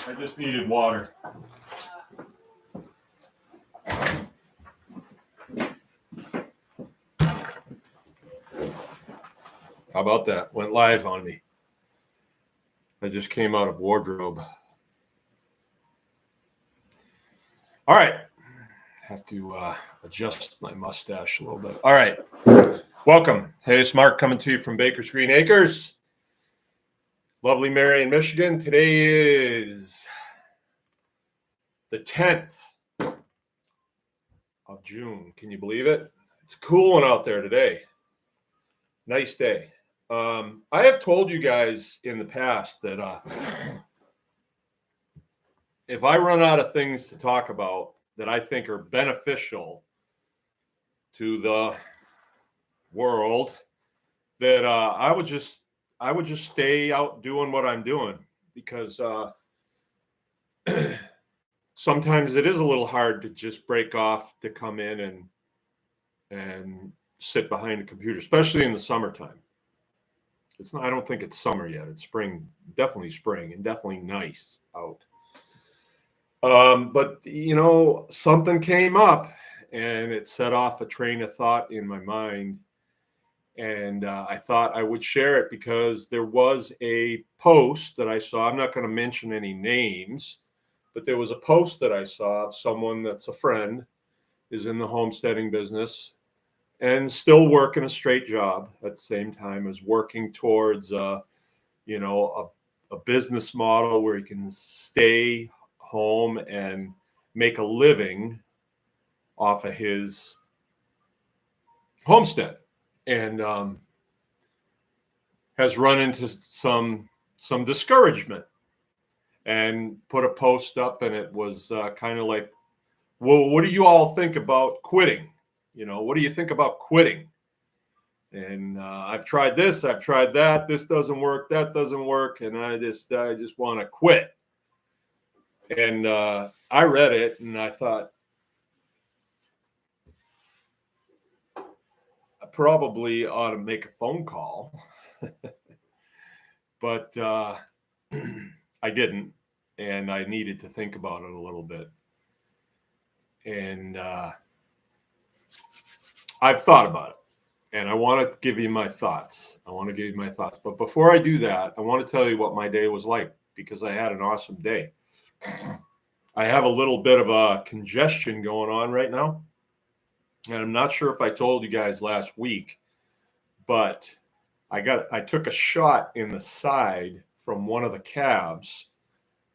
I just needed water. How about that? Went live on me. I just came out of wardrobe. All right. Have to adjust my mustache a little bit. All right. Welcome. Hey, it's Mark coming to you from Baker's Green Acres. Lovely Marion, Michigan. Today is the 10th of June. Can you believe it? It's a cool one out there today. Nice day. I have told you guys in the past that if I run out of things to talk about that I think are beneficial to the world, that I would just stay out doing what I'm doing, because sometimes it is a little hard to just break off to come in and sit behind a computer, especially in the summertime. It's not, I don't think it's summer yet. It's spring, definitely spring, and definitely nice out. But you know, something came up and it set off a train of thought in my mind. And I thought I would share it because there was a post that I saw. I'm not going to mention any names, but there was a post that I saw of someone that's a friend, is in the homesteading business and still working a straight job at the same time as working towards, a business model where he can stay home and make a living off of his homestead. And has run into some discouragement and put a post up, and it was kind of like, well, what do you all think about quitting? You know, what do you think about quitting? And I've tried this, I've tried that. This doesn't work, that doesn't work, and I just want to quit. And I read it, and I thought, I probably ought to make a phone call, but I didn't, and I needed to think about it a little bit. And I've thought about it, and I want to give you my thoughts. But before I do that, I want to tell you what my day was like, because I had an awesome day. I have a little bit of a congestion going on right now. And I'm not sure if I told you guys last week, but I took a shot in the side from one of the calves.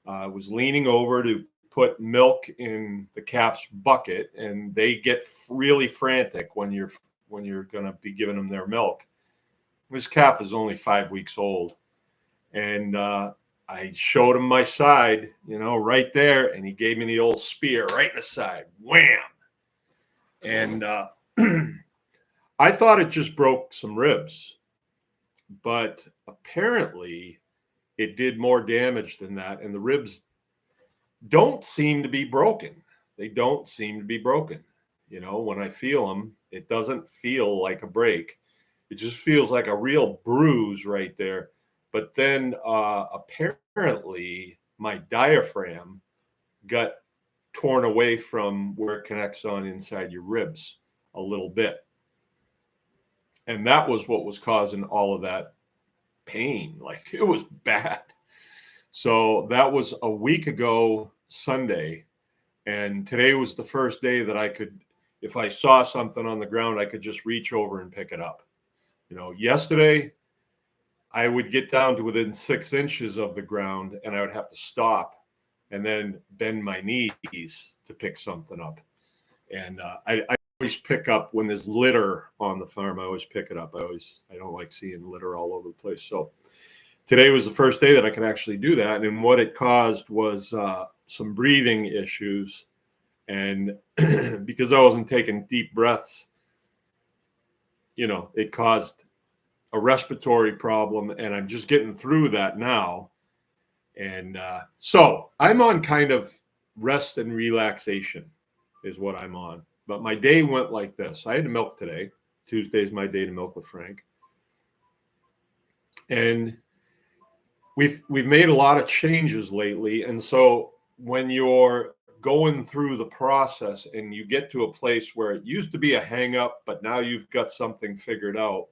I was leaning over to put milk in the calf's bucket, and they get really frantic when you're going to be giving them their milk. This calf is only 5 weeks old, and I showed him my side, right there, and he gave me the old spear right in the side, wham. And I thought it just broke some ribs, but apparently it did more damage than that, and the ribs don't seem to be broken. They don't seem to be broken. When I feel them, it doesn't feel like a break. It just feels like a real bruise right there. But then apparently my diaphragm got torn away from where it connects on inside your ribs a little bit. And that was what was causing all of that pain. Like, it was bad. So that was a week ago Sunday. And today was the first day that I could, if I saw something on the ground, I could just reach over and pick it up. Yesterday I would get down to within 6 inches of the ground, and I would have to stop and then bend my knees to pick something up. And I always pick up when there's litter on the farm. I always pick it up. I don't like seeing litter all over the place. So today was the first day that I could actually do that. And what it caused was some breathing issues. And because I wasn't taking deep breaths, it caused a respiratory problem. And I'm just getting through that now. And so I'm on kind of rest and relaxation is what I'm on. But my day went like this. I had to milk today. Tuesday's my day to milk with Frank. And we've made a lot of changes lately, and so when you're going through the process and you get to a place where it used to be a hang up, but now you've got something figured out,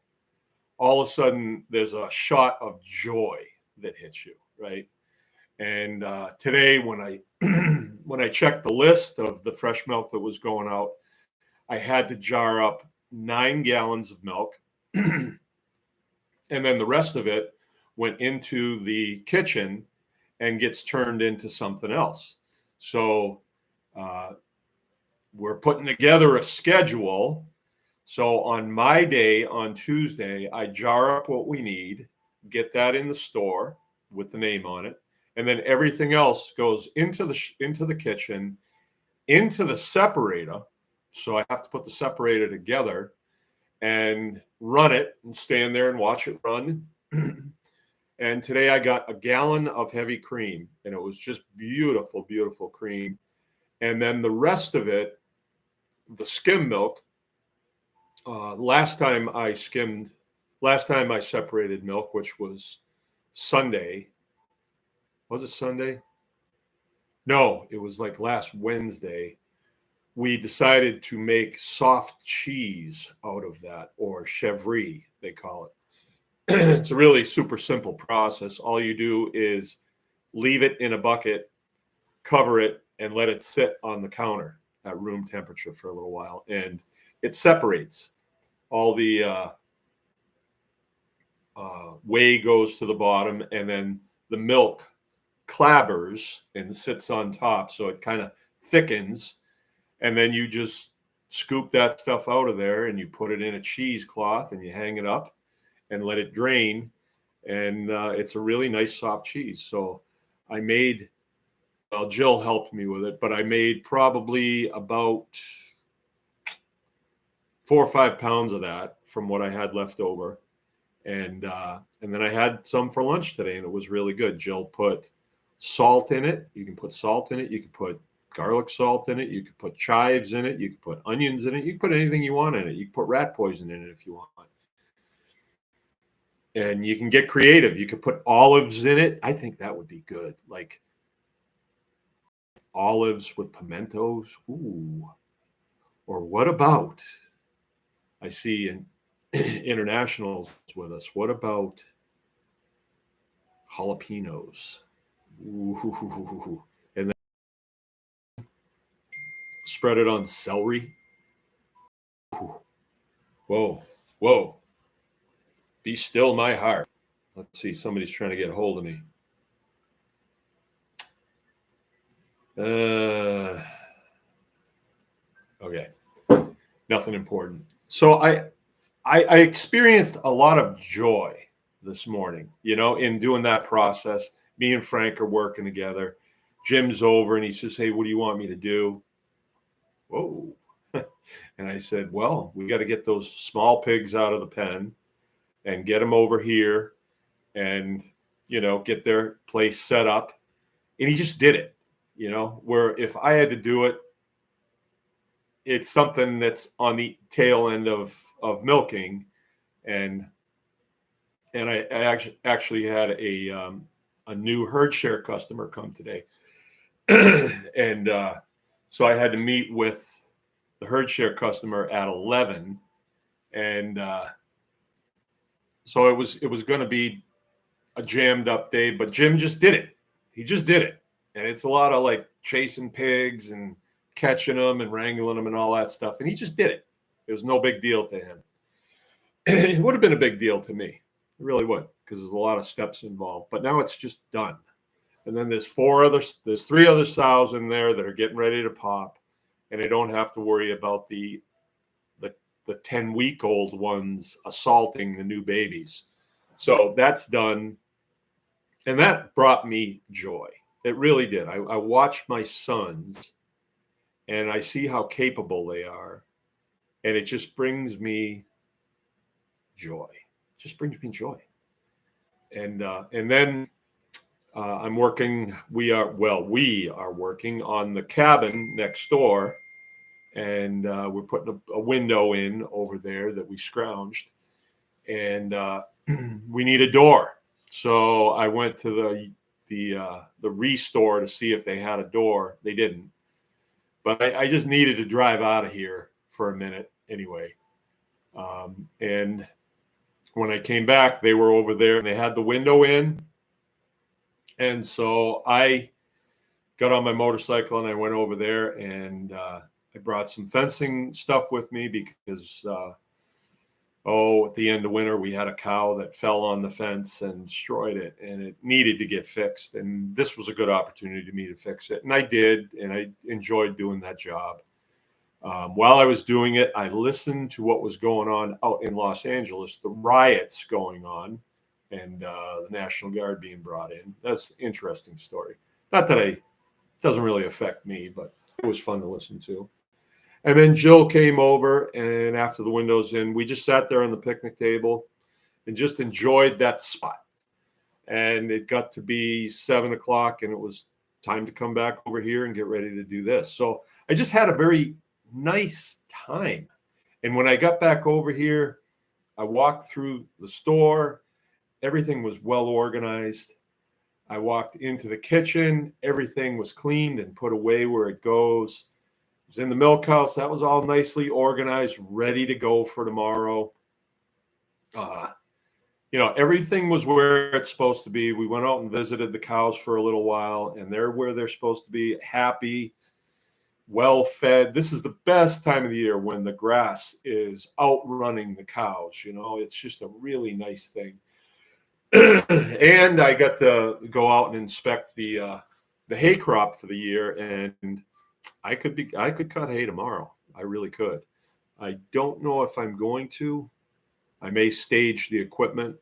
all of a sudden there's a shot of joy that hits you, right? And today, when I when I checked the list of the fresh milk that was going out, I had to jar up 9 gallons of milk, and then the rest of it went into the kitchen and gets turned into something else. So we're putting together a schedule. So on my day, on Tuesday, I jar up what we need, get that in the store with the name on it, and then everything else goes into the kitchen, into the separator. So I have to put the separator together and run it and stand there and watch it run. And today I got a gallon of heavy cream, and it was just beautiful, beautiful cream. And then the rest of it, the skim milk. Last time I separated milk, which was Sunday. Was it Sunday? No, it was like last Wednesday. We decided to make soft cheese out of that, or chèvre, they call it. It's a really super simple process. All you do is leave it in a bucket, cover it, and let it sit on the counter at room temperature for a little while. And it separates. All the whey goes to the bottom, and then the milk clabbers and sits on top. So it kind of thickens. And then you just scoop that stuff out of there and you put it in a cheesecloth and you hang it up and let it drain. And it's a really nice soft cheese. So I made, well, Jill helped me with it, but I made probably about 4 or 5 pounds of that from what I had left over. And then I had some for lunch today, and it was really good. Jill put salt in it. You can put salt in it. You can put garlic salt in it. You could put chives in it. You could put onions in it. You can put anything you want in it. You can put rat poison in it if you want. And you can get creative. You could put olives in it. I think that would be good. Like olives with pimentos. Ooh. Or what about, I see internationals with us. What about jalapenos? Ooh. And then spread it on celery. Ooh. Whoa, whoa. Be still my heart. Let's see, somebody's trying to get a hold of me. Okay, nothing important. So I experienced a lot of joy this morning, in doing that process. Me and Frank are working together. Jim's over and he says, "Hey, what do you want me to do?" Whoa. And I said, "Well, we got to get those small pigs out of the pen and get them over here and, get their place set up." And he just did it, where if I had to do it, it's something that's on the tail end of milking. And I actually had a new herd share customer come today. And so I had to meet with the herd share customer at 11. And so it was going to be a jammed up day, but Jim just did it. He just did it. And it's a lot of like chasing pigs and catching them and wrangling them and all that stuff. And he just did it. It was no big deal to him. It would have been a big deal to me. It really would, because there's a lot of steps involved. But now it's just done. And then there's 3 other sows in there that are getting ready to pop. And I don't have to worry about the 10-week-old ones assaulting the new babies. So that's done. And that brought me joy. It really did. I watched my sons and I see how capable they are. And it just brings me joy. It just brings me joy. And then I'm working. We are working on the cabin next door. And we're putting a window in over there that we scrounged. And we need a door. So I went to the restore to see if they had a door. They didn't, but I just needed to drive out of here for a minute anyway. And when I came back, they were over there and they had the window in. And so I got on my motorcycle and I went over there, and I brought some fencing stuff with me because, at the end of winter, we had a cow that fell on the fence and destroyed it, and it needed to get fixed. And this was a good opportunity to me to fix it. And I did, and I enjoyed doing that job. While I was doing it, I listened to what was going on out in Los Angeles, the riots going on, and the National Guard being brought in. That's an interesting story. Not that it doesn't really affect me, but it was fun to listen to. And then Jill came over, and after the windows in, we just sat there on the picnic table and just enjoyed that spot. And it got to be 7 o'clock, and it was time to come back over here and get ready to do this. So I just had a very nice time. And when I got back over here, I walked through the store. Everything was well organized. I walked into the kitchen. Everything was cleaned and put away where it goes. I was in the milk house. That was all nicely organized, ready to go for tomorrow. Everything was where it's supposed to be. We went out and visited the cows for a little while, and they're where they're supposed to be, happy, well fed. This is the best time of the year when the grass is outrunning the cows. It's just a really nice thing. And I got to go out and inspect the hay crop for the year, and I could cut hay tomorrow. I really could. I don't know if I'm going to. I may stage the equipment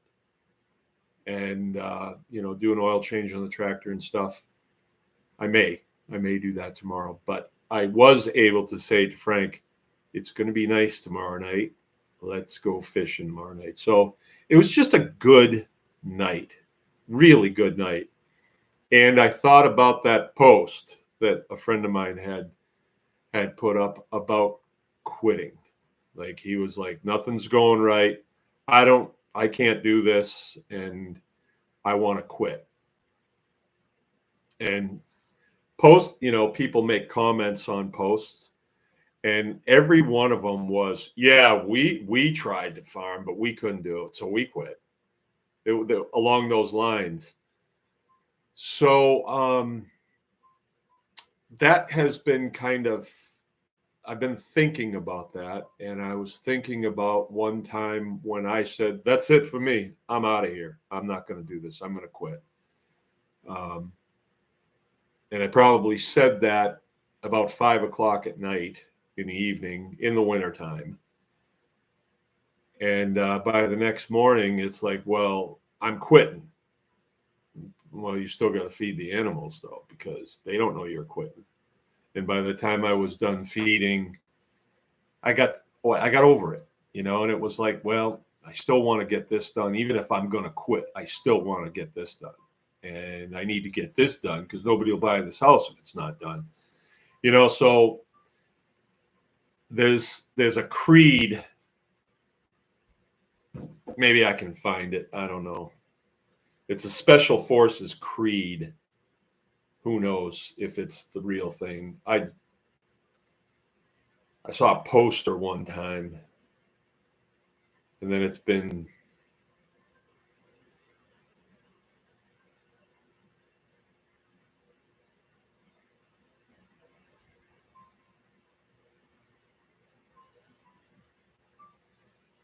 and do an oil change on the tractor and stuff. I may do that tomorrow, but I was able to say to Frank, it's going to be nice tomorrow night. Let's go fishing tomorrow night. So it was just a good night, really good night. And I thought about that post that a friend of mine had put up about quitting. Like, he was like, nothing's going right. I can't do this, and I want to quit. And people make comments on posts, and every one of them was, yeah, we tried to farm, but we couldn't do it, so we quit. Along those lines. So that has been I've been thinking about that, and I was thinking about one time when I said, that's it for me. I'm out of here. I'm not going to do this. I'm going to quit. And I probably said that about 5 o'clock at night in the evening in the wintertime. And by the next morning, it's like, well, I'm quitting. Well, you still got to feed the animals, though, because they don't know you're quitting. And by the time I was done feeding, I got over it, and it was like, well, I still want to get this done. Even if I'm going to quit, I still want to get this done. And I need to get this done because nobody will buy this house if it's not done. So there's a creed. Maybe I can find it. I don't know. It's a Special Forces creed. Who knows if it's the real thing? I saw a poster one time, and then it's been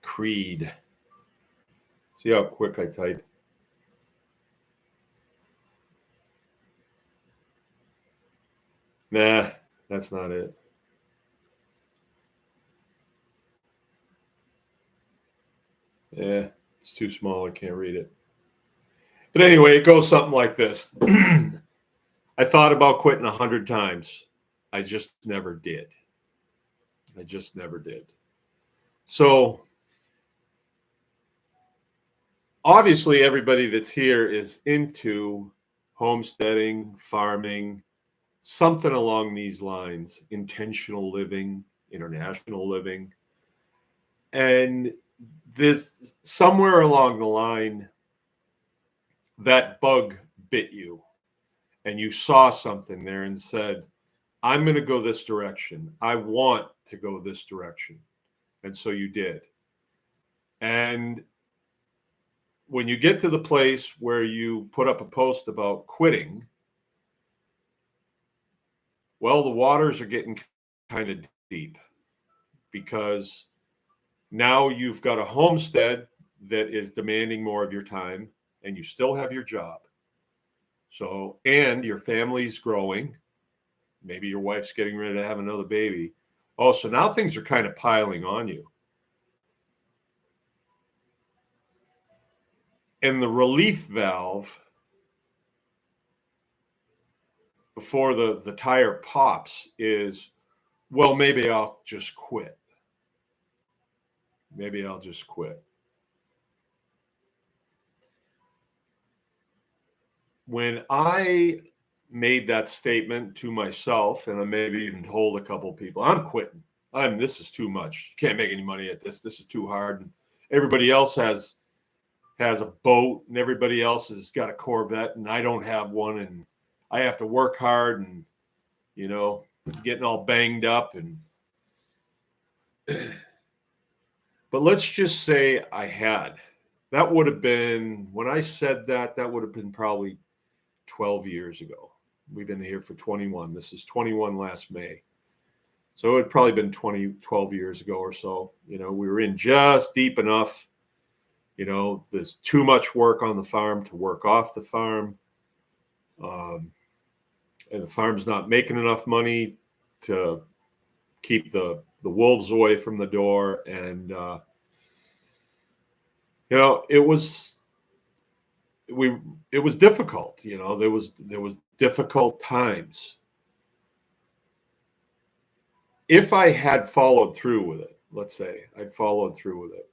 creed. See how quick I type. Nah, that's not it. Yeah, it's too small. I can't read it. But anyway, it goes something like this. I thought about quitting 100 times. I just never did. So obviously everybody that's here is into homesteading, farming, something along these lines, intentional living, international living. And this somewhere along the line, that bug bit you and you saw something there and said, I'm going to go this direction. I want to go this direction. And so you did. And when you get to the place where you put up a post about quitting, well, the waters are getting kind of deep because now you've got a homestead that is demanding more of your time and you still have your job. So, and your family's growing. Maybe your wife's getting ready to have another baby. Oh, so now things are kind of piling on you. And the relief valve before the tire pops is, well, maybe I'll just quit. Maybe I'll just quit. When I made that statement to myself, and I maybe even told a couple of people, I'm quitting. This is too much. Can't make any money at this. This is too hard. And everybody else has a boat, and everybody else has got a Corvette, and I don't have one, and I have to work hard, and getting all banged up. And but let's just say I had. That would have been, when I said that would have been probably 12 years ago. We've been here for 21. This is 21 last May. So it had probably been 12 years ago or so. We were in just deep enough. There's too much work on the farm to work off the farm. And the farm's not making enough money to keep the wolves away from the door. And, it was difficult. There was difficult times. If I had followed through with it, let's say I'd followed through with it,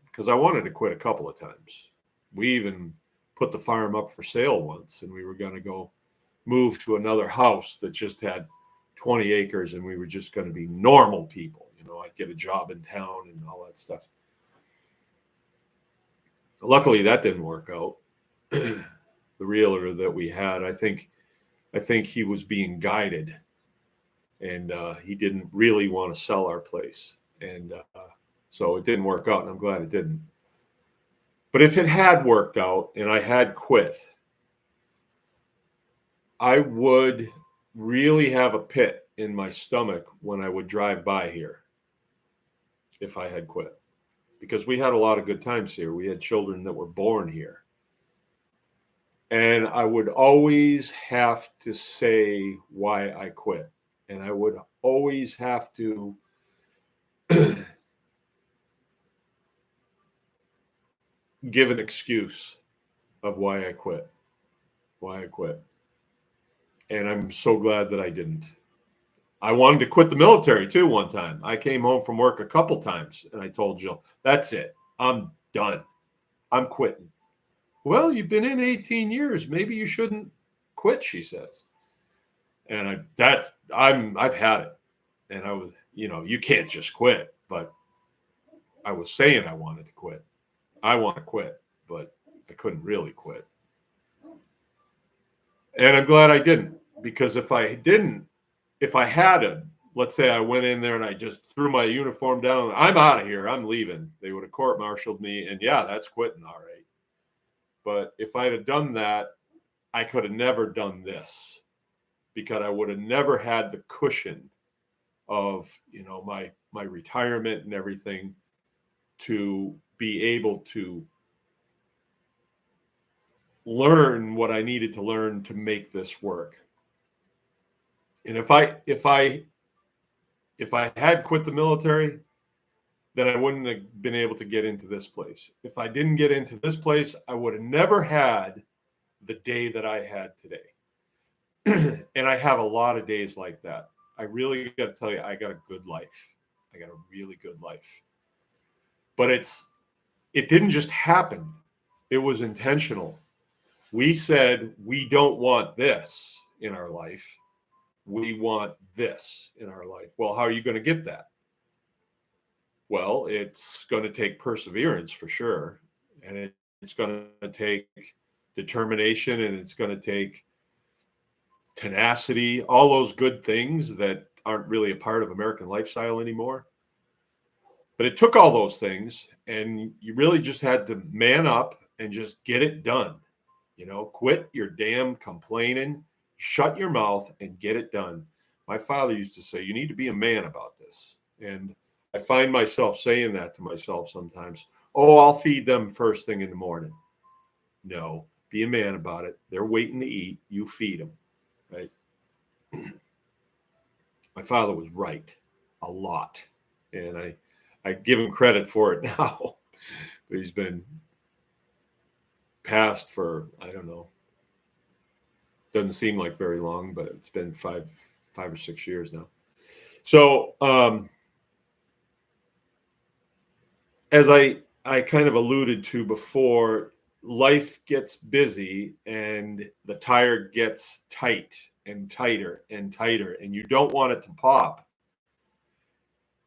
because I wanted to quit a couple of times. We even put the farm up for sale once, and we were going to go move to another house that just had 20 acres, and we were just going to be normal people. I'd get a job in town and all that stuff. Luckily, that didn't work out. The realtor that we had, I think he was being guided, and he didn't really want to sell our place. And so it didn't work out, and I'm glad it didn't. But if it had worked out and I had quit, I would really have a pit in my stomach when I would drive by here if I had quit. Because we had a lot of good times here. We had children that were born here. And I would always have to say why I quit. And I would always have to give an excuse of why I quit. And I'm so glad that I didn't. I wanted to quit the military too one time. I came home from work a couple times and I told Jill, that's it. I'm done. I'm quitting. Well, you've been in 18 years. Maybe you shouldn't quit, she says. And I've had it. And I was, you can't just quit. But I was saying I wanted to quit. I want to quit, but I couldn't really quit. And I'm glad I didn't, because if I had let's say I went in there and I just threw my uniform down, I'm out of here, I'm leaving, they would have court-martialed me, and yeah, that's quitting, all right. But if I'd have done that, I could have never done this, because I would have never had the cushion of, my retirement and everything to be able to learn what I needed to learn to make this work. And if I had quit the military, then I wouldn't have been able to get into this place. If I didn't get into this place, I would have never had the day that I had today. And I have a lot of days like that. I really got to tell you, I got a good life. I got a really good life. But it didn't just happen. It was intentional. We said, we don't want this in our life. We want this in our life. Well, how are you going to get that? Well, it's going to take perseverance for sure. And it's going to take determination, and it's going to take tenacity, all those good things that aren't really a part of American lifestyle anymore. But it took all those things, and you really just had to man up and just get it done. Quit your damn complaining, shut your mouth, and get it done. My father used to say, you need to be a man about this. And I find myself saying that to myself sometimes. Oh, I'll feed them first thing in the morning. No, be a man about it. They're waiting to eat. You feed them, right? My father was right a lot. And I give him credit for it now. But he's been passed for, I don't know, doesn't seem like very long, but it's been five or 6 years now. So as I kind of alluded to before, life gets busy and the tire gets tight and tighter and tighter, and you don't want it to pop.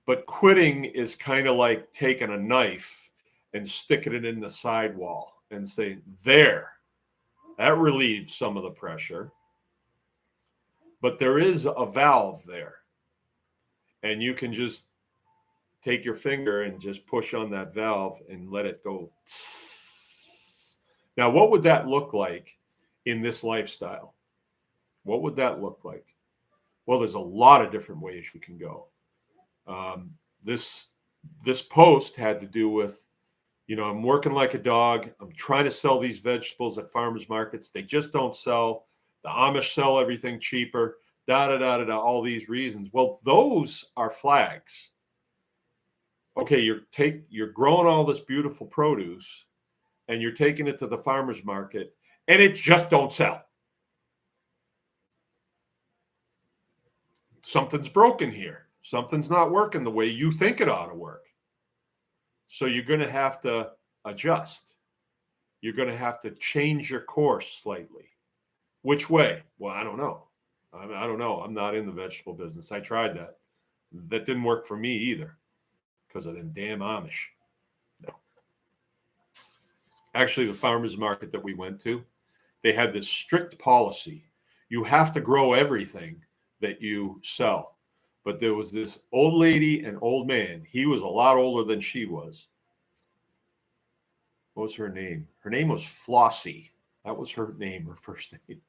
But quitting is kind of like taking a knife and sticking it in the sidewall and saying, there, that relieves some of the pressure. But there is a valve there. And you can just take your finger and just push on that valve and let it go. Now, what would that look like in this lifestyle? What would that look like? Well, there's a lot of different ways you can go. This post had to do with, I'm working like a dog. I'm trying to sell these vegetables at farmers markets. They just don't sell. The Amish sell everything cheaper, all these reasons. Well, those are flags. Okay, you're growing all this beautiful produce and you're taking it to the farmers market and it just don't sell. Something's broken here. Something's not working the way you think it ought to work. So you're going to have to adjust. You're going to have to change your course slightly. Which way? Well, I don't know. I don't know. I'm not in the vegetable business. I tried that. That didn't work for me either because of them damn Amish. No. Actually, the farmers market that we went to, they had this strict policy. You have to grow everything that you sell. But there was this old lady and old man. He was a lot older than she was. What was her name? Her name was Flossie. That was her name, her first name.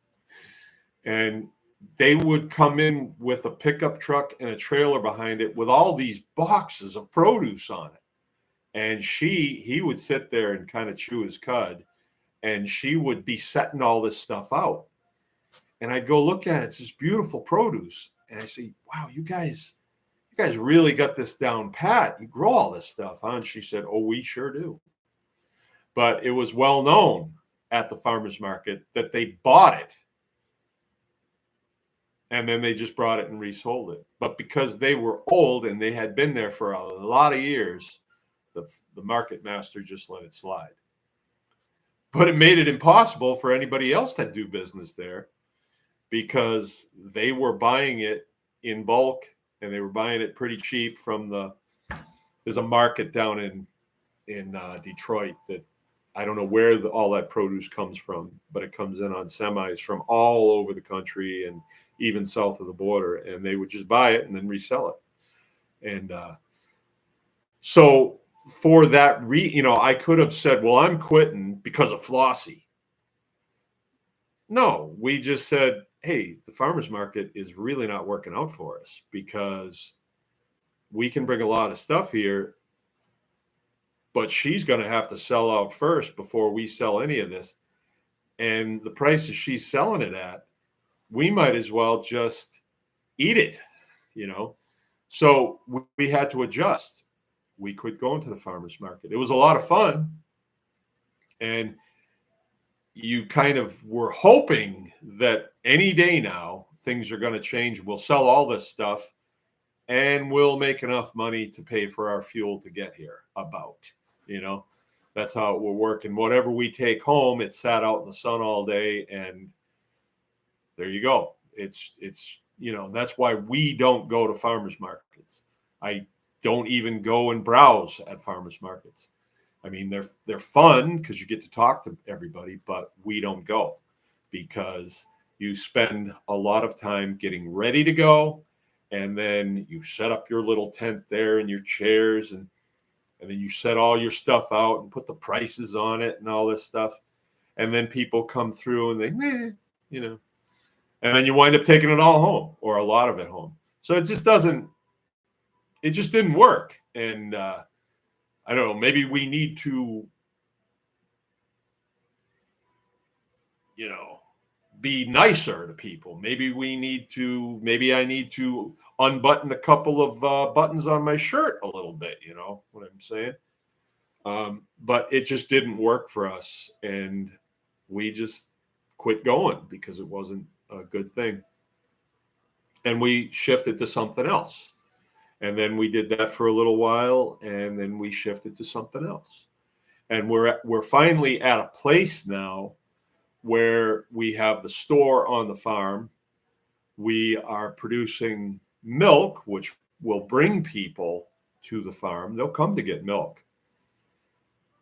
And they would come in with a pickup truck and a trailer behind it with all these boxes of produce on it. And he would sit there and kind of chew his cud, and she would be setting all this stuff out. And I'd go look at it. It's this beautiful produce. And I say, wow, you guys really got this down pat. You grow all this stuff, huh? And she said, oh, we sure do. But it was well known at the farmers market that they bought it. And then they just brought it and resold it. But because they were old and they had been there for a lot of years, the market master just let it slide. But it made it impossible for anybody else to do business there because they were buying it in bulk and they were buying it pretty cheap from there's a market down in Detroit that I don't know where all that produce comes from, but it comes in on semis from all over the country and even south of the border, and they would just buy it and then resell it. And so for that, I could have said, well, I'm quitting because of Flossie. No, we just said, hey, the farmers market is really not working out for us because we can bring a lot of stuff here, but she's going to have to sell out first before we sell any of this. And the prices she's selling it at, we might as well just eat it, So we had to adjust. We quit going to the farmers market. It was a lot of fun. And you kind of were hoping that any day now things are going to change. We'll sell all this stuff and we'll make enough money to pay for our fuel to get here That's how it will work. And whatever we take home, it's sat out in the sun all day. And there you go. It's that's why we don't go to farmers markets. I don't even go and browse at farmers markets I mean, they're fun because you get to talk to everybody, but we don't go because you spend a lot of time getting ready to go, and then you set up your little tent there and your chairs, and then you set all your stuff out and put the prices on it and all this stuff. And then people come through and they, you know, and then you wind up taking it all home or a lot of it home. So it just didn't work. And I don't know, maybe we need to, be nicer to people. Maybe I need to unbutton a couple of buttons on my shirt a little bit, you know what I'm saying? But it just didn't work for us. And we just quit going because it wasn't a good thing. And we shifted to something else. And then we did that for a little while, and then we shifted to something else. And we're finally at a place now where we have the store on the farm. We are producing milk, which will bring people to the farm. They'll come to get milk.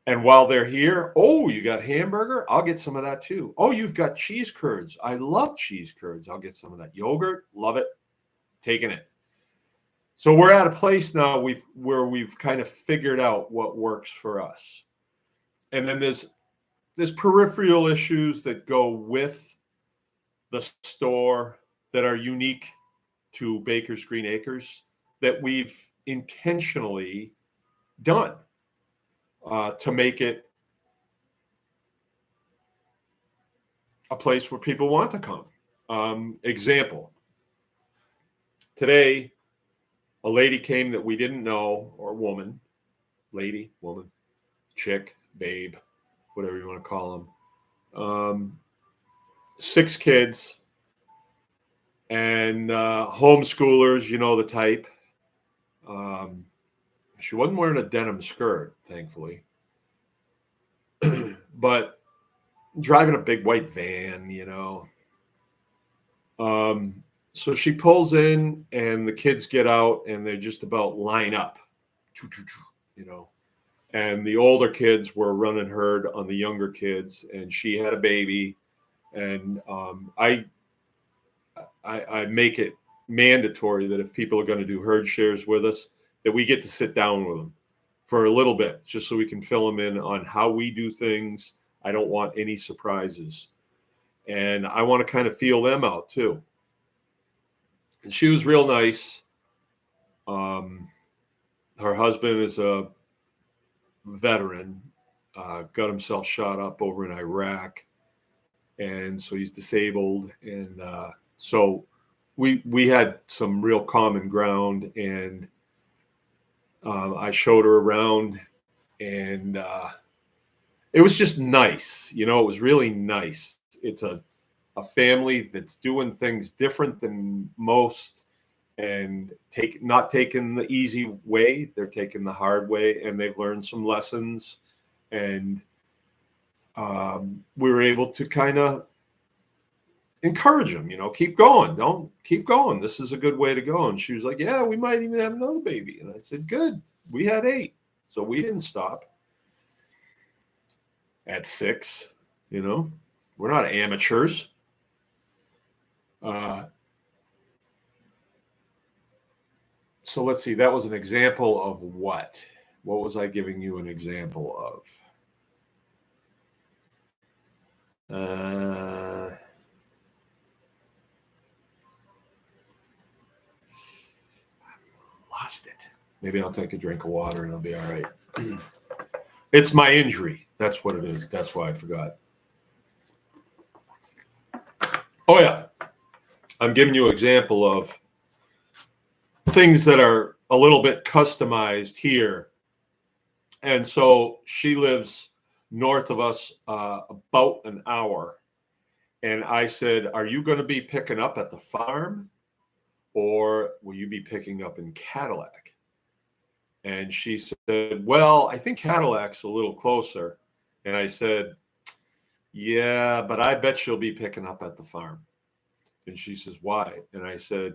And while they're here, oh, you got hamburger? I'll get some of that too. Oh, you've got cheese curds. I love cheese curds. I'll get some of that. Yogurt, love it. Taking it. So we're at a place now where we've kind of figured out what works for us. And then there's peripheral issues that go with the store that are unique to Baker's Green Acres that we've intentionally done to make it a place where people want to come. Example, today, a lady came that we didn't know, or woman, lady, woman, chick, babe, whatever you want to call them. 6 kids and homeschoolers, you know the type. She wasn't wearing a denim skirt, thankfully, but driving a big white van, you know. So she pulls in and the kids get out and they just about line up, you know. And the older kids were running herd on the younger kids, and she had a baby. And I make it mandatory that if people are going to do herd shares with us, that we get to sit down with them for a little bit, just so we can fill them in on how we do things. I don't want any surprises. And I want to kind of feel them out too. And she was real nice. Her husband is a veteran, got himself shot up over in Iraq. And so he's disabled. And so we had some real common ground, and I showed her around, and it was just nice. You know, it was really nice. It's a family that's doing things different than most, and not taking the easy way. They're taking the hard way, and they've learned some lessons. And we were able to kind of encourage them, you know, keep going. Don't keep going. This is a good way to go. And she was like, yeah, we might even have another baby. And I said, good. We had 8. So we didn't stop at 6, you know. We're not amateurs. So let's see. That was an example of what? What was I giving you an example of? Lost it. Maybe I'll take a drink of water and I'll be all right. It's my injury. That's what it is. That's why I forgot. Oh, yeah. I'm giving you an example of things that are a little bit customized here. And so she lives north of us about an hour. And I said, are you going to be picking up at the farm, or will you be picking up in Cadillac? And she said, well, I think Cadillac's a little closer. And I said, yeah, but I bet she'll be picking up at the farm. And she says, why? And I said,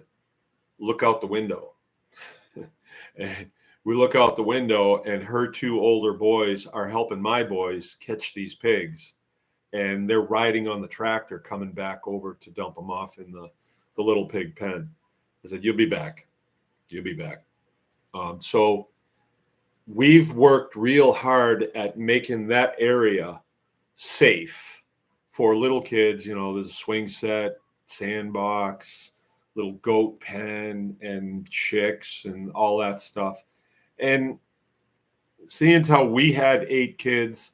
look out the window. And we look out the window and her two older boys are helping my boys catch these pigs, and they're riding on the tractor coming back over to dump them off in the little pig pen. I said, you'll be back. You'll be back. So we've worked real hard at making that area safe for little kids. You know, there's a swing set, sandbox, little goat pen, and chicks and all that stuff. And seeing as how we had 8 kids,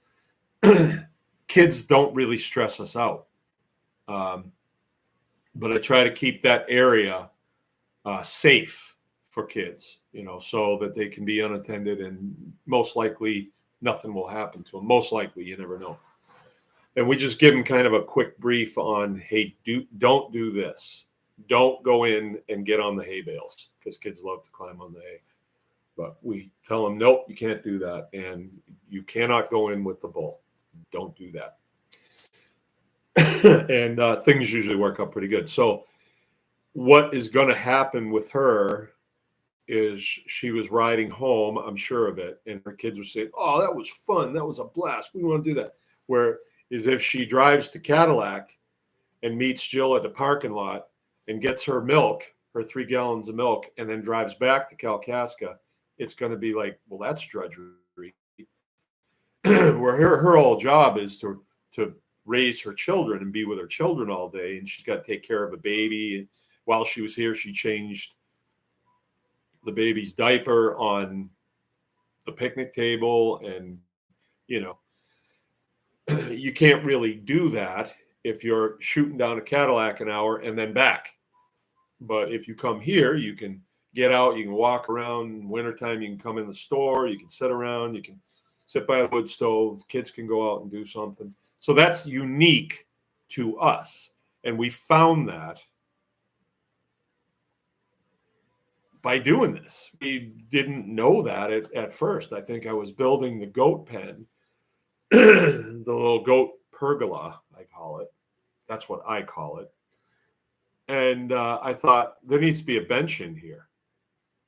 kids don't really stress us out. But I try to keep that area safe for kids, you know, so that they can be unattended, and most likely nothing will happen to them. Most likely, you never know. And we just give them kind of a quick brief on, hey, don't do this. Don't go in and get on the hay bales, because kids love to climb on the hay. But we tell them, nope, you can't do that. And you cannot go in with the bull. Don't do that. And things usually work out pretty good. So what is going to happen with her is she was riding home, I'm sure of it, and her kids were saying, oh, that was fun. That was a blast. We want to do that. Where is if she drives to Cadillac and meets Jill at the parking lot and gets her milk, her 3 gallons of milk, and then drives back to Kalkaska, it's going to be like, well, that's drudgery. Where her whole job is to raise her children and be with her children all day, and she's got to take care of a baby. While she was here, she changed the baby's diaper on the picnic table, and you know, you can't really do that if you're shooting down a Cadillac an hour and then back. But if you come here, you can get out, you can walk around. In wintertime, you can come in the store, you can sit around, you can sit by a wood stove, kids can go out and do something. So that's unique to us. And we found that by doing this. We didn't know that at first. I think I was building the goat pen, the little goat pergola, I call it. That's what I call it. And I thought there needs to be a bench in here,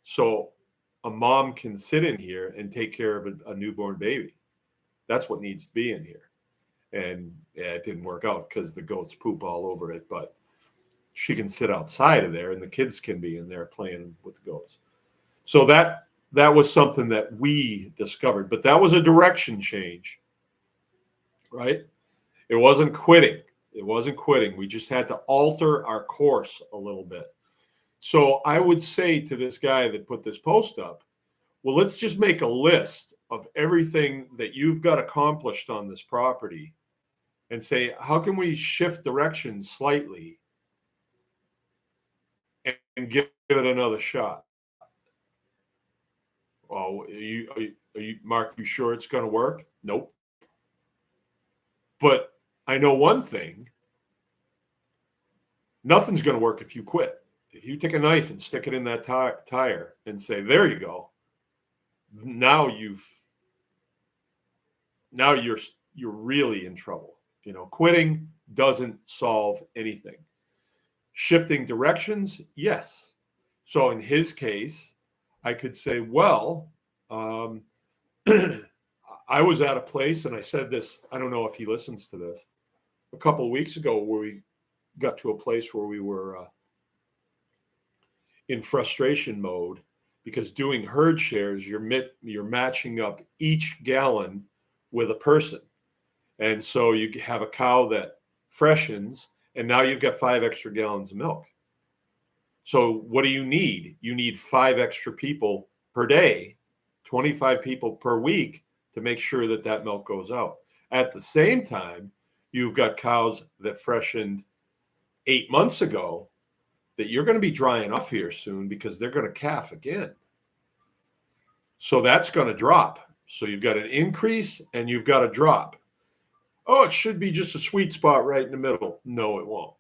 so a mom can sit in here and take care of a newborn baby. That's what needs to be in here. And yeah, it didn't work out because the goats poop all over it, but she can sit outside of there and the kids can be in there playing with the goats. So that was something that we discovered, but that was a direction change, right? It wasn't quitting. It wasn't quitting. We just had to alter our course a little bit. So I would say to this guy that put this post up, well, let's just make a list of everything that you've got accomplished on this property and say, how can we shift direction slightly and give it another shot? Oh, are you Mark, you sure it's going to work? Nope. But I know one thing. Nothing's going to work if you quit. If you take a knife and stick it in that tire and say, there you go. Now you're really in trouble. You know, quitting doesn't solve anything. Shifting directions, yes. So in his case, I could say, well, I was at a place, and I said this, I don't know if he listens to this, a couple of weeks ago, where we got to a place where we were in frustration mode, because doing herd shares, you're matching up each gallon with a person. And so you have a cow that freshens, and now you've got 5 extra gallons of milk. So what do you need? You need 5 extra people per day, 25 people per week, to make sure that milk goes out. At the same time, you've got cows that freshened 8 months ago that you're going to be drying off here soon because they're going to calf again. So that's going to drop. So you've got an increase and you've got a drop. Oh, it should be just a sweet spot right in the middle. No, it won't.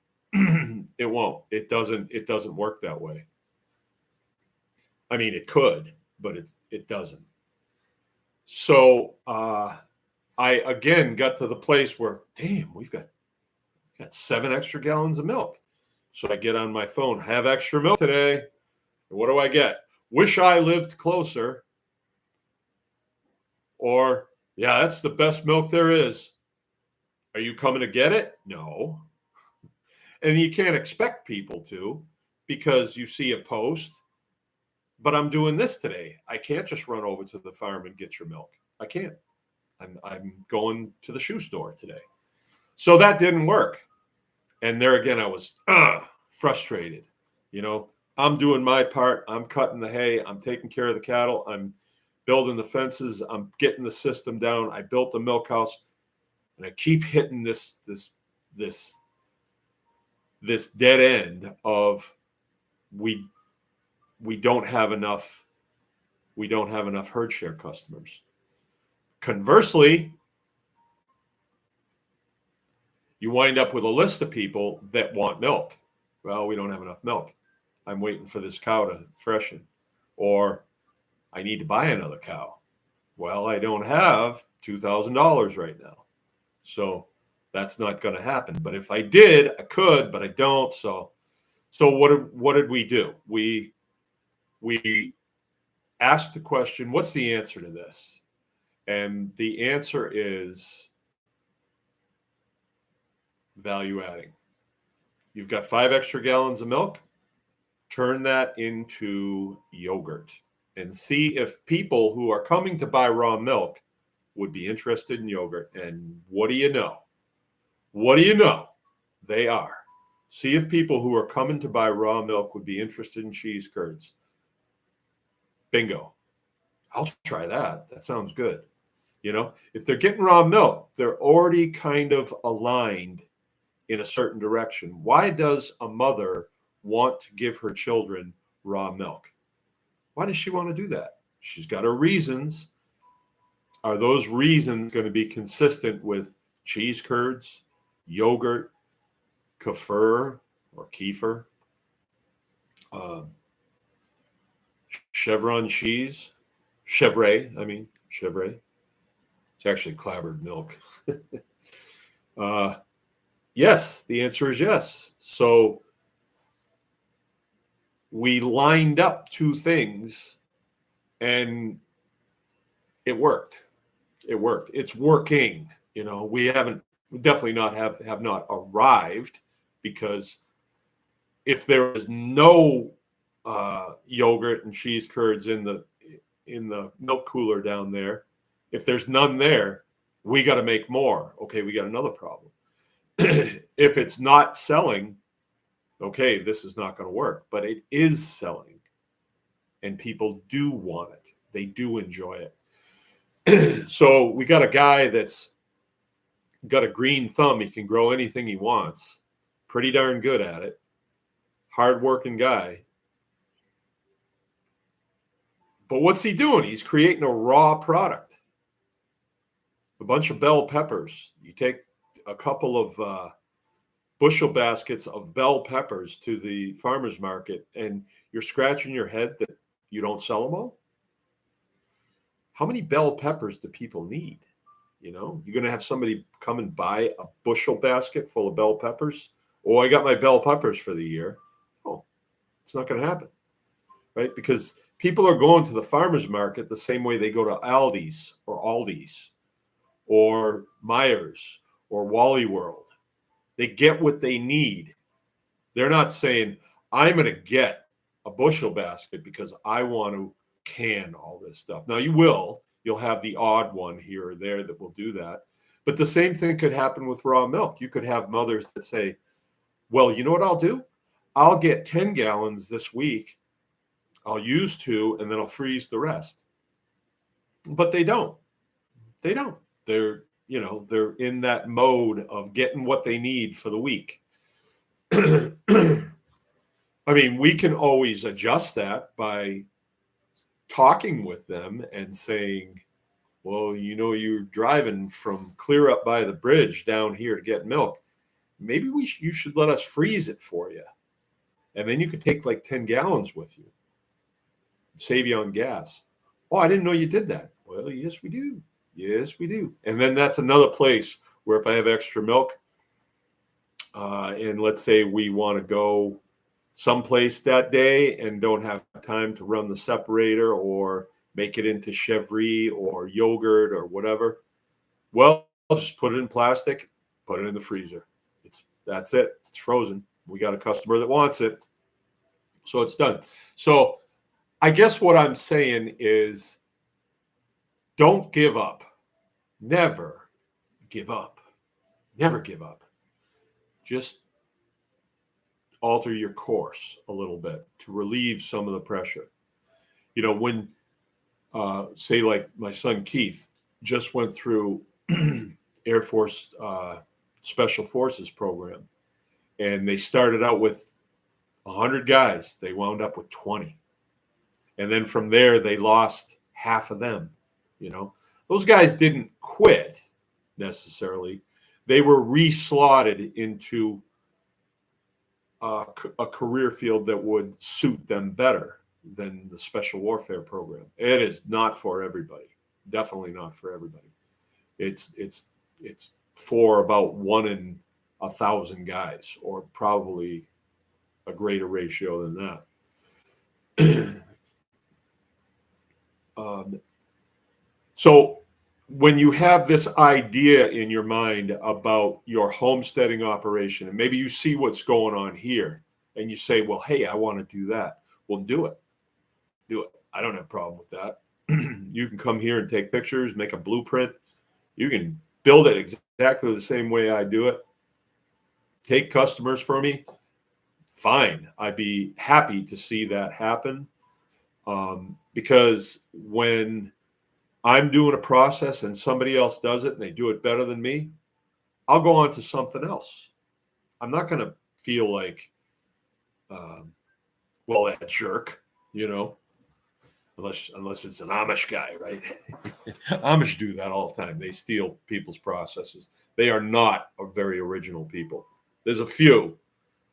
It won't. It doesn't work that way. I mean, it could, but it doesn't. So I again got to the place where, damn, we've got 7 extra gallons of milk. So I get on my phone, have extra milk today. And what do I get? Wish I lived closer. Or, yeah, that's the best milk there is. Are you coming to get it? No. And you can't expect people to, because you see a post, but I'm doing this today. I can't just run over to the farm and get your milk. I can't. I'm going to the shoe store today. So that didn't work. And there again, I was frustrated. I'm doing my part. I'm cutting the hay. I'm taking care of the cattle. I'm building the fences. I'm getting the system down. I built the milk house, and I keep hitting this dead end of we don't have enough herd share customers. Conversely, you wind up with a list of people that want milk. Well, we don't have enough milk. I'm waiting for this cow to freshen. Or I need to buy another cow. Well, I don't have $2,000 right now. So that's not going to happen. But if I did, I could, but I don't. So what did we do? We asked the question, what's the answer to this? And the answer is value adding. You've got 5 extra gallons of milk. Turn that into yogurt and see if people who are coming to buy raw milk would be interested in yogurt. And what do you know? They are. See if people who are coming to buy raw milk would be interested in cheese curds. Bingo. I'll try that. That sounds good. If they're getting raw milk, they're already kind of aligned in a certain direction. Why does a mother want to give her children raw milk? Why does she want to do that? She's got her reasons. Are those reasons going to be consistent with cheese curds, yogurt, kefir or kefir, chevron cheese, chevre? It's actually clabbered milk. Yes, the answer is yes. So we lined up 2 things and it worked. It's working. We definitely have not arrived, because if there is no yogurt and cheese curds in the milk cooler down there, if there's none there, we got to make more. Okay, we got another problem. If it's not selling, okay, this is not going to work. But it is selling, and people do want it. They do enjoy it. So we got a guy that's got a green thumb. He can grow anything he wants. Pretty darn good at it. Hard-working guy. But what's he doing? He's creating a raw product. A bunch of bell peppers. You take a couple of bushel baskets of bell peppers to the farmer's market, and you're scratching your head that you don't sell them all? How many bell peppers do people need? You're going to have somebody come and buy a bushel basket full of bell peppers? Oh, I got my bell peppers for the year. Oh, it's not going to happen, right? Because people are going to the farmer's market the same way they go to Aldi's or Aldi's or Myers or Wally World. They get what they need. They're not saying, I'm going to get a bushel basket because I want to can all this stuff. Now you'll have the odd one here or there that will do that. But the same thing could happen with raw milk. You could have mothers that say, well, you know what I'll do? I'll get 10 gallons this week. I'll use 2 and then I'll freeze the rest. But they don't. They're in that mode of getting what they need for the week. We can always adjust that by talking with them and saying, well, you're driving from clear up by the bridge down here to get milk. Maybe you should let us freeze it for you. And then you could take like 10 gallons with you. Save you on gas. Oh, I didn't know you did that. Well, yes, we do. And then that's another place where if I have extra milk, and let's say we want to go someplace that day and don't have time to run the separator, or make it into chèvre or yogurt or whatever. Well, I'll just put it in plastic, put it in the freezer. That's it. It's frozen. We got a customer that wants it. So it's done. So I guess what I'm saying is don't give up. Never give up. Never give up. Just alter your course a little bit to relieve some of the pressure. You know, when, say, like my son Keith just went through Air Force Special Forces program, and they started out with 100 guys. They wound up with 20. And then from there, they lost half of them. You know, those guys didn't quit necessarily. They were re-slotted into a career field that would suit them better than the special warfare program. It is not for everybody. Definitely not for everybody. It's for about 1 in 1,000 guys, or probably a greater ratio than that. So when you have this idea in your mind about your homesteading operation, and maybe you see what's going on here, and you say, well, hey, I want to do that. Well, do it. Do it. I don't have a problem with that. You can come here and take pictures, make a blueprint. You can build it exactly the same way I do it. Take customers for me. Fine. I'd be happy to see that happen. Because when I'm doing a process and somebody else does it and they do it better than me, I'll go on to something else. I'm not going to feel like, well, that jerk, you know, unless it's an Amish guy, right? Amish do that all the time. They steal people's processes. They are not a very original people. There's a few,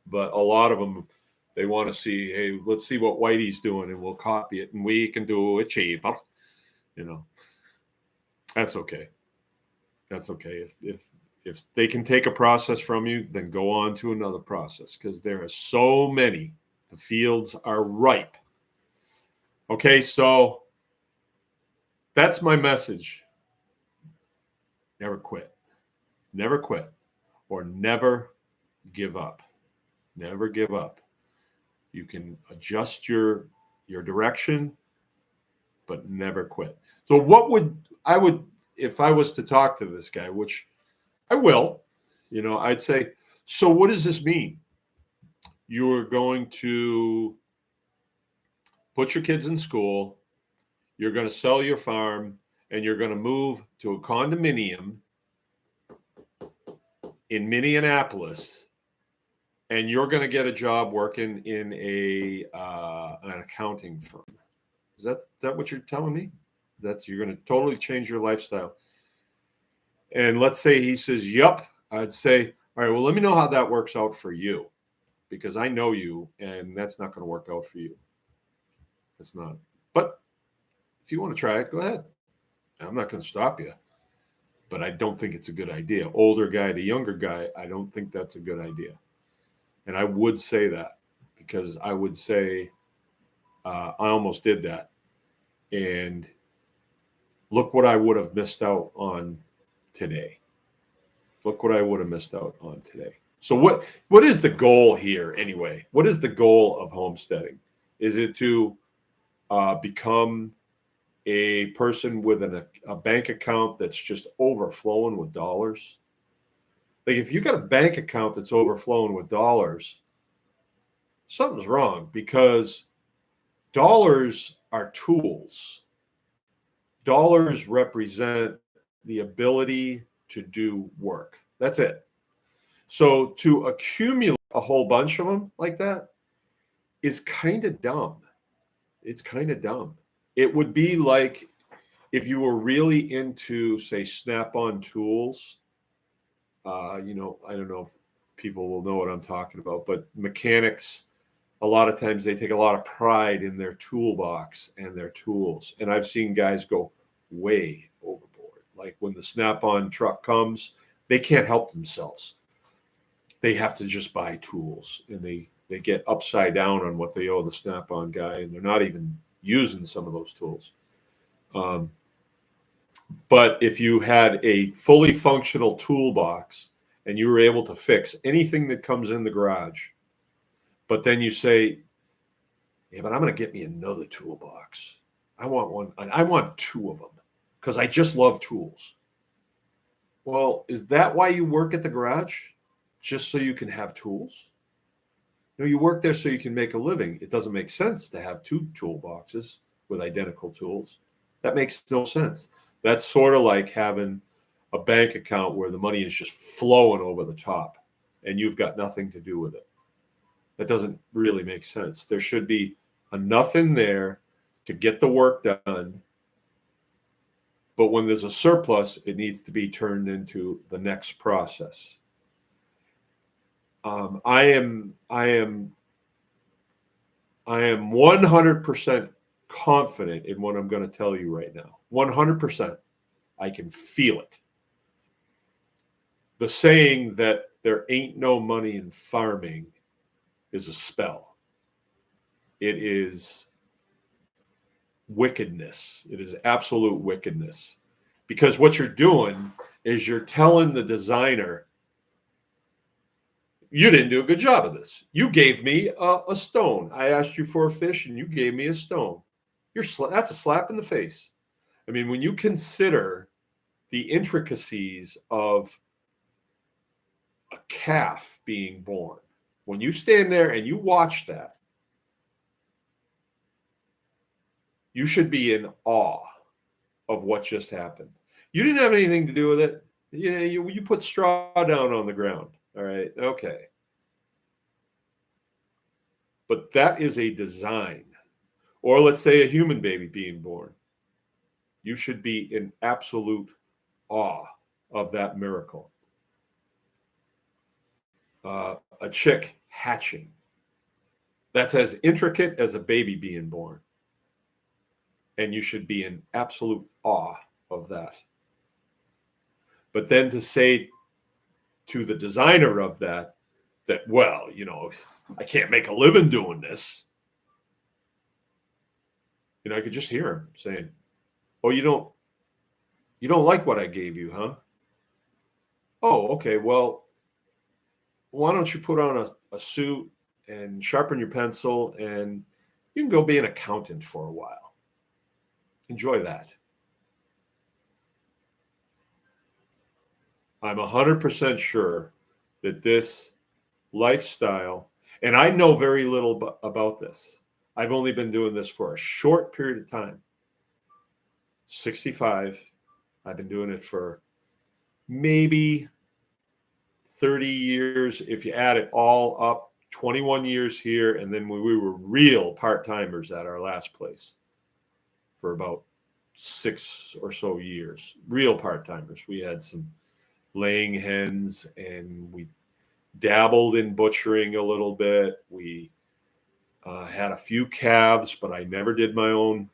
but a lot of them, they want to see, hey, let's see what Whitey's doing and we'll copy it and we can do it cheaper. You know, that's okay. That's okay. If they can take a process from you, then go on to another process, because there are so many. The fields are ripe. Okay, so that's my message. Never quit. Never quit, or never give up. Never give up. You can adjust your direction, but never quit. So what would if I was to talk to this guy, which I will, you know, I'd say, so what does this mean? You're going to put your kids in school, you're going to sell your farm, and you're going to move to a condominium in Minneapolis, and you're going to get a job working in an accounting firm. Is that what you're telling me? You're going to totally change your lifestyle. And let's say he says, yup. I'd say, all right, well, let me know how that works out for you, because I know you, and that's not going to work out for you. It's not. But if you want to try it, go ahead. I'm not going to stop you. But I don't think it's a good idea. Older guy to younger guy, I don't think that's a good idea. And I would say that, because I would say I almost did that. And look what I would have missed out on today. Look what I would have missed out on today. So what is the goal here anyway? What is the goal of homesteading? Is it to become a person with a bank account that's just overflowing with dollars? Like, if you got a bank account that's overflowing with dollars, something's wrong, because dollars are tools. Dollars represent the ability to do work. That's it. So to accumulate a whole bunch of them like that is kind of dumb. It's kind of dumb. It would be like if you were really into, say, Snap-on tools. You know, I don't know if people will know what I'm talking about, but mechanics, a lot of times they take a lot of pride in their toolbox and their tools. And I've seen guys go way overboard. Like when the Snap-on truck comes, they can't help themselves. They have to just buy tools, and they get upside down on what they owe the Snap-on guy, and they're not even using some of those tools. Um, but if you had a fully functional toolbox and you were able to fix anything that comes in the garage, but then you say, yeah, but I'm going to get me another toolbox. I want one. I want two of them because I just love tools. Well, is that why you work at the garage? Just so you can have tools? No, you work there so you can make a living. It doesn't make sense to have two toolboxes with identical tools. That makes no sense. That's sort of like having a bank account where the money is just flowing over the top and you've got nothing to do with it. That doesn't really make sense. There should be enough in there to get the work done. But when there's a surplus, it needs to be turned into the next process. I am 100% confident in what I'm going to tell you right now. 100%. I can feel it. The saying that there ain't no money in farming is a spell. It is wickedness. It is absolute wickedness. Because what you're doing is you're telling the designer, you didn't do a good job of this. You gave me a stone. I asked you for a fish and you gave me a stone. That's a slap in the face. I mean, when you consider the intricacies of a calf being born, when you stand there and you watch that, you should be in awe of what just happened. You didn't have anything to do with it. Yeah, you put straw down on the ground. All right, okay. But that is a design. Or let's say a human baby being born. You should be in absolute awe of that miracle. A chick hatching. That's as intricate as a baby being born. And you should be in absolute awe of that. But then to say to the designer of that, well, I can't make a living doing this. I could just hear him saying, oh, you don't like what I gave you, huh? Oh, okay. Well, why don't you put on a suit and sharpen your pencil and you can go be an accountant for a while. Enjoy that. I'm 100% sure that this lifestyle, and I know very little about this. I've only been doing this for a short period of time. 65. I've been doing it for maybe 30 years. If you add it all up, 21 years here. And then when we were real part-timers at our last place for about 6 or so years, real part-timers. We had some laying hens and we dabbled in butchering a little bit. We had a few calves, but I never did my own.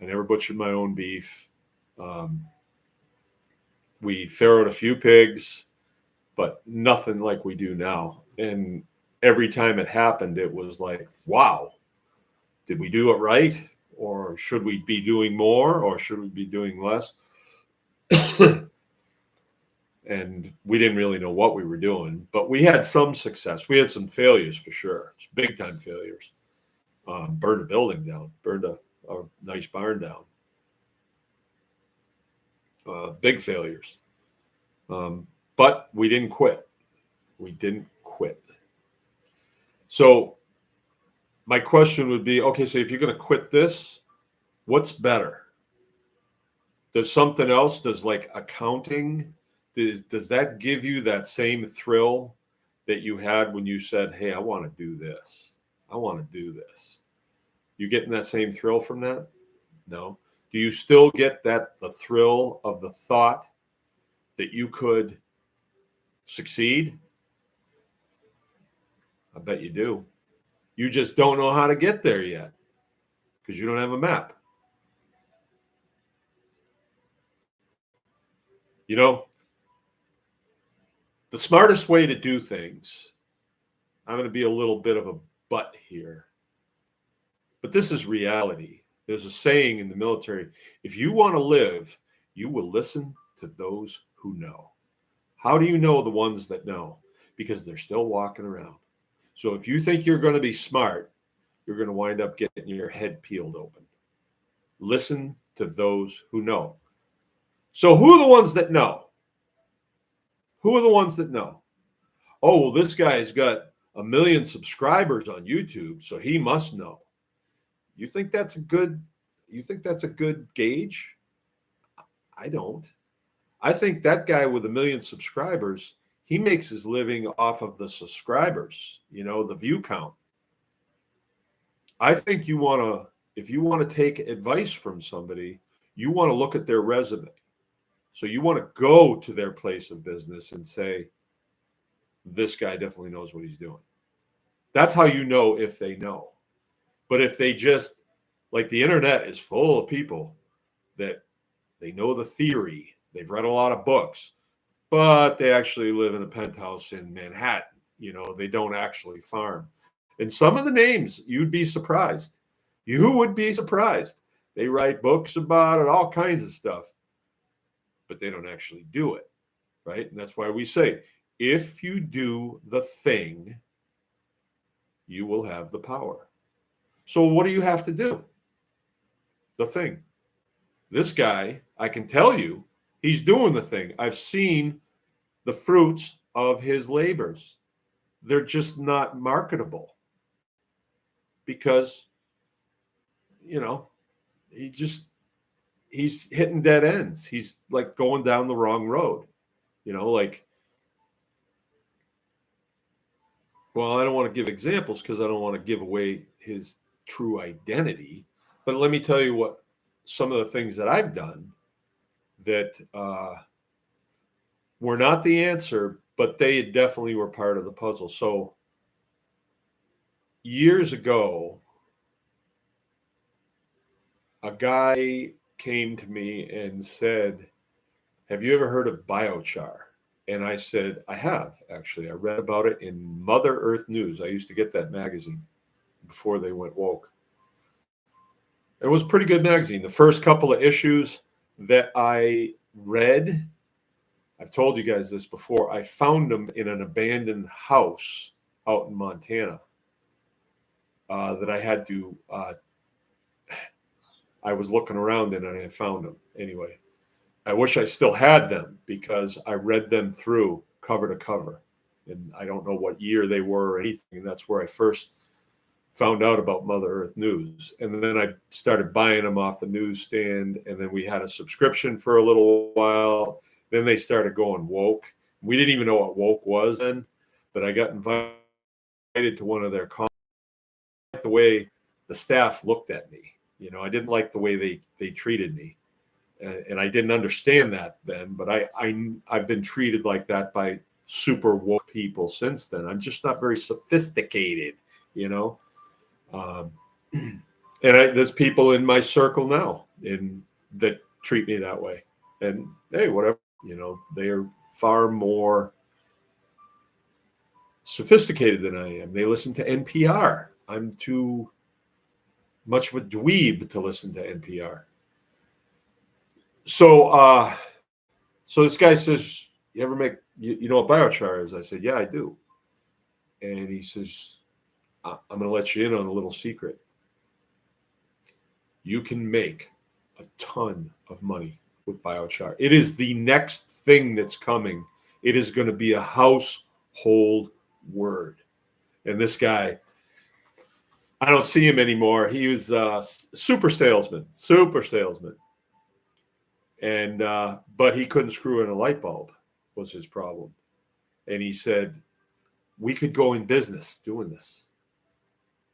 I never butchered my own beef. We farrowed a few pigs, but nothing like we do now. And every time it happened, it was like, wow, did we do it right? Or should we be doing more? Or should we be doing less? And we didn't really know what we were doing, but we had some success. We had some failures for sure. It's big time failures. Burned a building down, burned a nice barn down. Big failures. But we didn't quit. We didn't quit. So my question would be, okay, so if you're going to quit this, what's better? Does something else, does like accounting, does that give you that same thrill that you had when you said, hey, I want to do this. I want to do this. You getting that same thrill from that? No. Do you still get the thrill of the thought that you could succeed? I bet you do. You just don't know how to get there yet because you don't have a map. The smartest way to do things, I'm going to be a little bit of a butt here, but this is reality. There's a saying in the military, if you want to live, you will listen to those who know. How do you know the ones that know? Because they're still walking around. So if you think you're going to be smart, you're going to wind up getting your head peeled open. Listen to those who know. So who are the ones that know? Who are the ones that know? Oh, well, this guy's got 1 million subscribers on YouTube, so he must know. You think that's a good gauge? I don't. I think that guy with 1 million subscribers, he makes his living off of the subscribers, the view count. I think if you want to take advice from somebody, you want to look at their resume. So you want to go to their place of business and say, this guy definitely knows what he's doing. That's how you know if they know. But if they just, like, the internet is full of people that they know the theory, they've read a lot of books, but they actually live in a penthouse in Manhattan. They don't actually farm. And some of the names, you'd be surprised. You would be surprised. They write books about it, all kinds of stuff, but they don't actually do it, right? And that's why we say, if you do the thing, you will have the power. So what do you have to do? The thing. This guy, I can tell you, he's doing the thing. I've seen the fruits of his labors. They're just not marketable because, he's hitting dead ends. He's like going down the wrong road, well, I don't want to give examples because I don't want to give away his true identity. But let me tell you what some of the things that I've done that were not the answer, but they definitely were part of the puzzle. So years ago, a guy came to me and said, have you ever heard of biochar? And I said, I have, actually. I read about it in Mother Earth News. I used to get that magazine before they went woke. It was a pretty good magazine. The first couple of issues that I read, I've told you guys this before, I found them in an abandoned house out in Montana that I had to, I was looking around in and I found them. Anyway, I wish I still had them because I read them through cover to cover. And I don't know what year they were or anything. And that's where I first found out about Mother Earth News. And then I started buying them off the newsstand. And then we had a subscription for a little while. Then they started going woke. We didn't even know what woke was then, but I got invited to one of their conferences. The way the staff looked at me, I didn't like the way they treated me. And I didn't understand that then, but I've been treated like that by super woke people since then. I'm just not very sophisticated, And there's people in my circle now that treat me that way. And hey, whatever, they are far more sophisticated than I am. They listen to NPR. I'm too much of a dweeb to listen to NPR. So this guy says, you ever make, you know what biochar is? I said, yeah, I do. And he says, I'm going to let you in on a little secret. You can make a ton of money with biochar. It is the next thing that's coming. It is going to be a household word. And this guy, I don't see him anymore. He was a super salesman. And, but he couldn't screw in a light bulb was his problem. And he said, we could go in business doing this.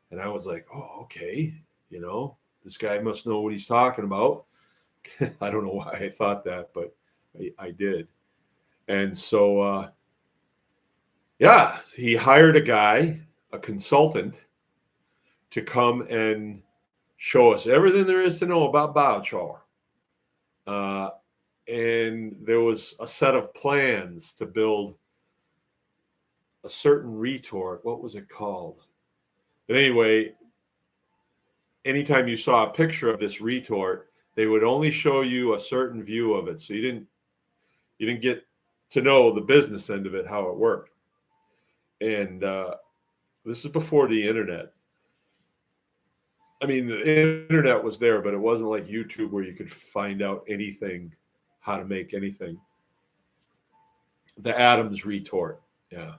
And I was like, oh, okay. This guy must know what he's talking about. I don't know why I thought that, but I did. And so, he hired a guy, a consultant, to come and show us everything there is to know about biochar. And there was a set of plans to build a certain retort. What was it called? But anyway, anytime you saw a picture of this retort, they would only show you a certain view of it. So you didn't get to know the business end of it, how it worked. And this is before the internet. I mean, the internet was there, but it wasn't like YouTube where you could find out anything, how to make anything. The Adams retort, yeah.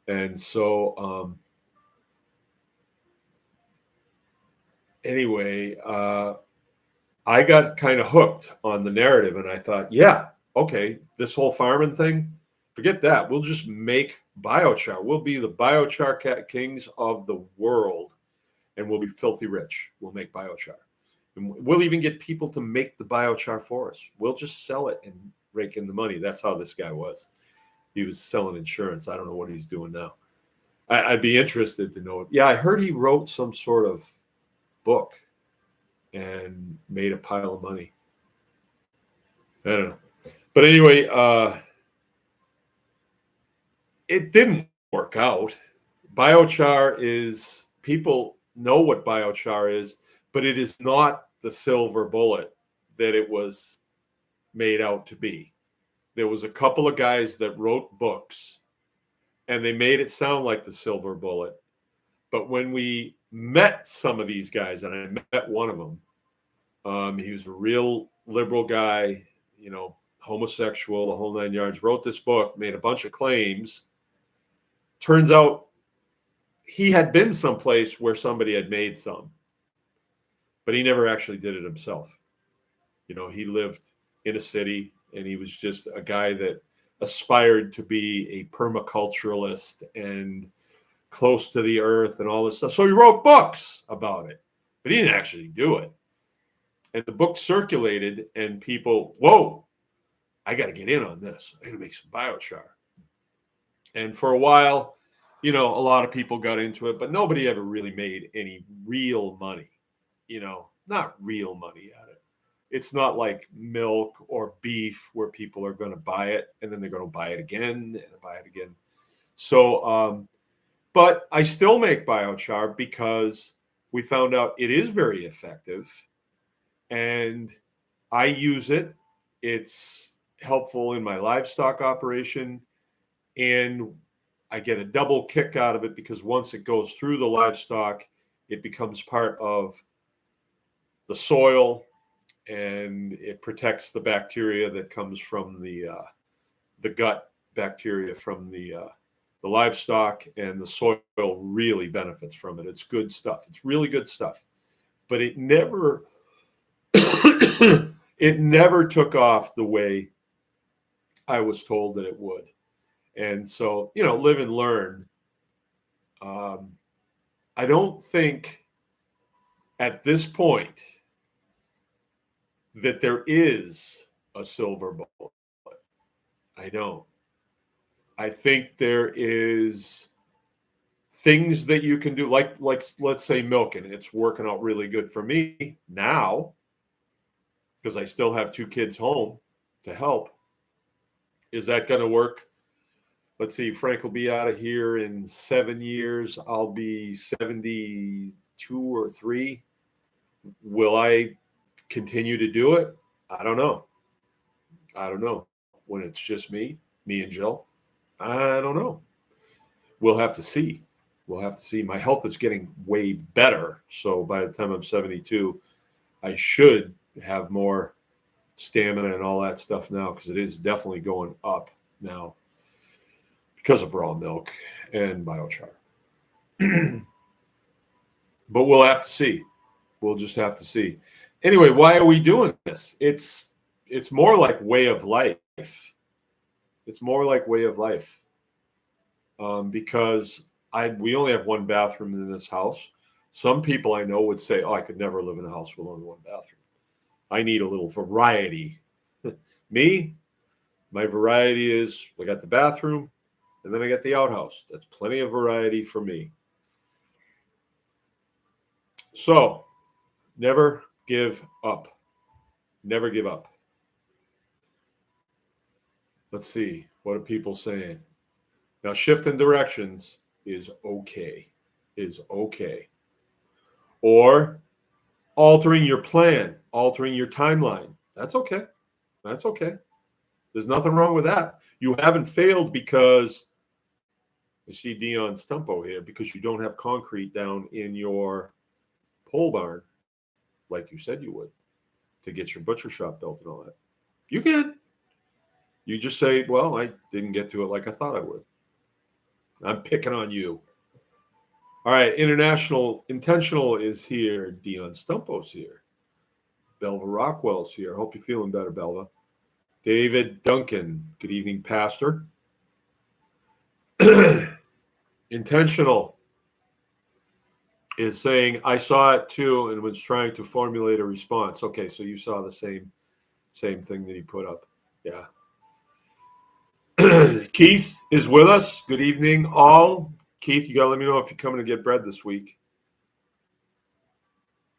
And so, anyway, I got kind of hooked on the narrative, and I thought, yeah, okay, this whole farming thing, forget that. We'll just make biochar. We'll be the biochar kings of the world, and we'll be filthy rich. We'll make biochar. And we'll even get people to make the biochar for us. We'll just sell it and rake in the money. That's how this guy was. He was selling insurance. I don't know what he's doing now. I'd be interested to know. Yeah, I heard he wrote some sort of book and made a pile of money. I don't know. But anyway, it didn't work out. Biochar is, people know what biochar is, but it is not the silver bullet that it was made out to be. There was a couple of guys that wrote books and they made it sound like the silver bullet. But when we met some of these guys, and I met one of them, he was a real liberal guy, you know, homosexual, the whole 9 yards, wrote this book, made a bunch of claims. Turns out he had been someplace where somebody had made some, but he never actually did it himself. You know, he lived in a city and he was just a guy that aspired to be a permaculturalist and close to the earth and all this stuff. So he wrote books about it, but he didn't actually do it. And the book circulated and people, whoa, I got to get in on this. I got to make some biochar. And for a while, you know, a lot of people got into it, but nobody ever really made any real money, you know, not real money at it. It's not like milk or beef where people are going to buy it and then they're going to buy it again and buy it again. So, but I still make biochar because we found out it is very effective and I use it. It's helpful in my livestock operation and I get a double kick out of it because once it goes through the livestock, it becomes part of the soil and it protects the bacteria that comes from the gut bacteria from the livestock, and the soil really benefits from it. It's good stuff. It's really good stuff. But it never it never took off the way I was told that it would. And so, you know, live and learn. I don't think at this point that there is a silver bullet. I don't. I think there is things that you can do, like let's say milking. It's working out really good for me now because I still have 2 kids home to help. Is that going to work? Let's see, Frank will be out of here in 7 years. I'll be 72 or 3. Will I continue to do it? I don't know. When it's just me and Jill, I don't know. We'll have to see. My health is getting way better. So by the time I'm 72, I should have more stamina and all that stuff now because it is definitely going up now because of raw milk and biochar. But we'll have to see. We'll just have to see. Anyway, why are we doing this? It's more like way of life. It's more like way of life. Because we only have 1 bathroom in this house. Some people I know would say, oh, I could never live in a house with only 1 bathroom. I need a little variety. Me, my variety is I got the bathroom and then I got the outhouse. That's plenty of variety for me. So never give up. Never give up. Let's see. What are people saying? Now, shifting directions is okay. Or altering your plan, altering your timeline. That's okay. That's okay. There's nothing wrong with that. You haven't failed because you see Dion Stumpo here, because you don't have concrete down in your pole barn like you said you would to get your butcher shop built and all that. You can. You just say, well, I didn't get to it like I thought I would. I'm picking on you. All right, Intentional is here. Dion Stumpo's here. Belva Rockwell's here. Hope you're feeling better, Belva. David Duncan. Good evening, Pastor. Intentional is saying, I saw it too and was trying to formulate a response. Okay, so you saw the same thing that he put up. Yeah. Keith is with us. Good evening, all. Keith, you got to let me know if you're coming to get bread this week.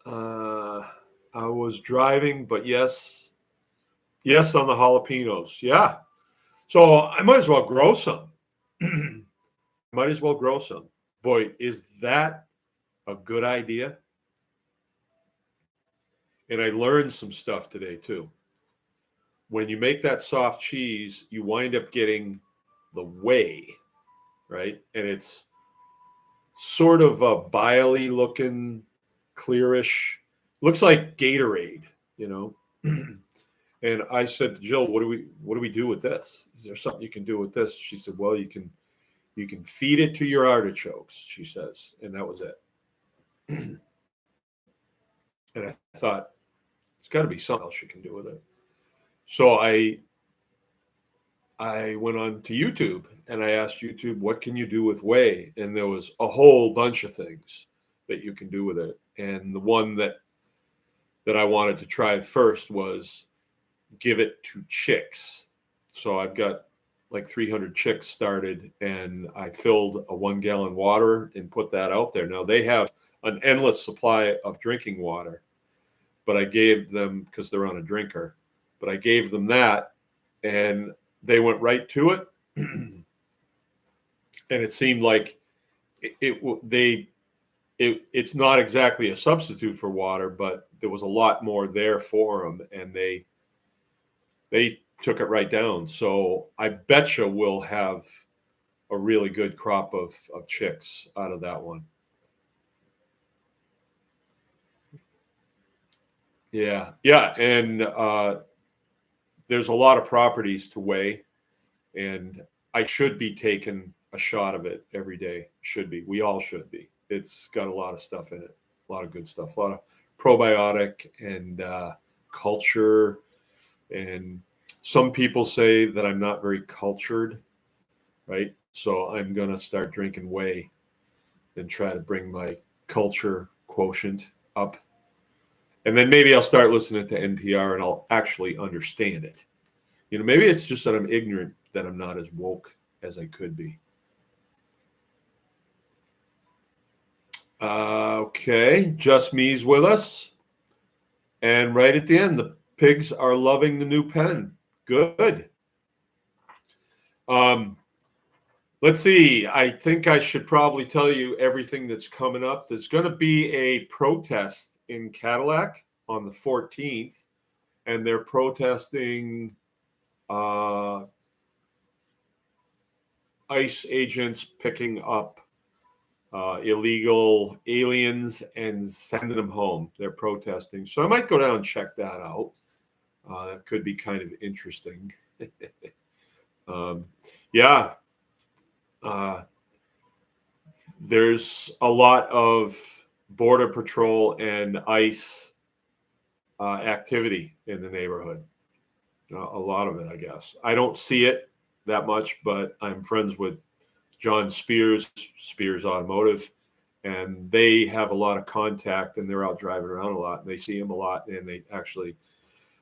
I was driving, but yes on the jalapenos. Yeah. So I might as well grow some. Boy, is that a good idea? And I learned some stuff today too. When you make that soft cheese, you wind up getting the whey, right? And it's sort of a bile-y looking, clearish, looks like Gatorade, you know. And I said to Jill, what do we do with this? Is there something you can do with this? She said, well, you can feed it to your artichokes, she says. And that was it. And I thought, there's got to be something else you can do with it. So I went on to YouTube and I asked YouTube, what can you do with whey? And there was a whole bunch of things that you can do with it. And the one that I wanted to try first was give it to chicks. So I've got like 300 chicks started, and I filled a 1 gallon water and put that out there. Now they have an endless supply of drinking water, but I gave them, because they're on a drinker, but I gave them that and they went right to it. And it seemed like it's not exactly a substitute for water, but there was a lot more there for them, and they took it right down. So I betcha we'll have a really good crop of chicks out of that one. Yeah. And there's a lot of properties to whey, and I should be taking a shot of it every day. Should be. We all should be. It's got a lot of stuff in it, a lot of good stuff, a lot of probiotic and culture. And some people say that I'm not very cultured, right? So I'm going to start drinking whey and try to bring my culture quotient up. And then maybe I'll start listening to NPR and I'll actually understand it. You know, maybe it's just that I'm ignorant, that I'm not as woke as I could be. Okay, Just Me's with us. And right at the end, the pigs are loving the new pen. Good. Let's see. I think I should probably tell you everything that's coming up. There's going to be a protest in Cadillac on the 14th, and they're protesting ICE agents picking up illegal aliens and sending them home. They're protesting. So I might go down and check that out. That could be kind of interesting. Yeah. There's a lot of Border Patrol and ICE activity in the neighborhood. A lot of it, I guess. I don't see it that much, but I'm friends with John Spears Automotive, and they have a lot of contact, and they're out driving around a lot, and they see him a lot, and they actually,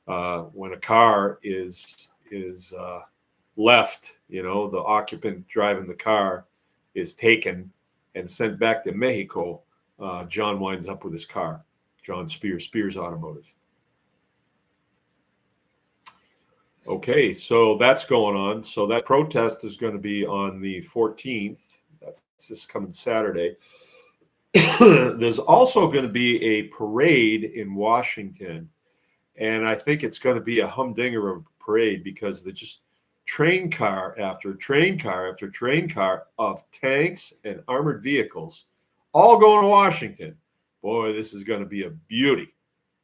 when a car is left, you know, the occupant driving the car is taken and sent back to Mexico, John winds up with his car. John Spears Automotive. Okay, so that's going on. So that protest is going to be on the 14th. That's this coming Saturday. There's also going to be a parade in Washington, and I think it's going to be a humdinger of a parade because they just train car after train car after train car of tanks and armored vehicles all going to Washington. Boy, this is going to be a beauty.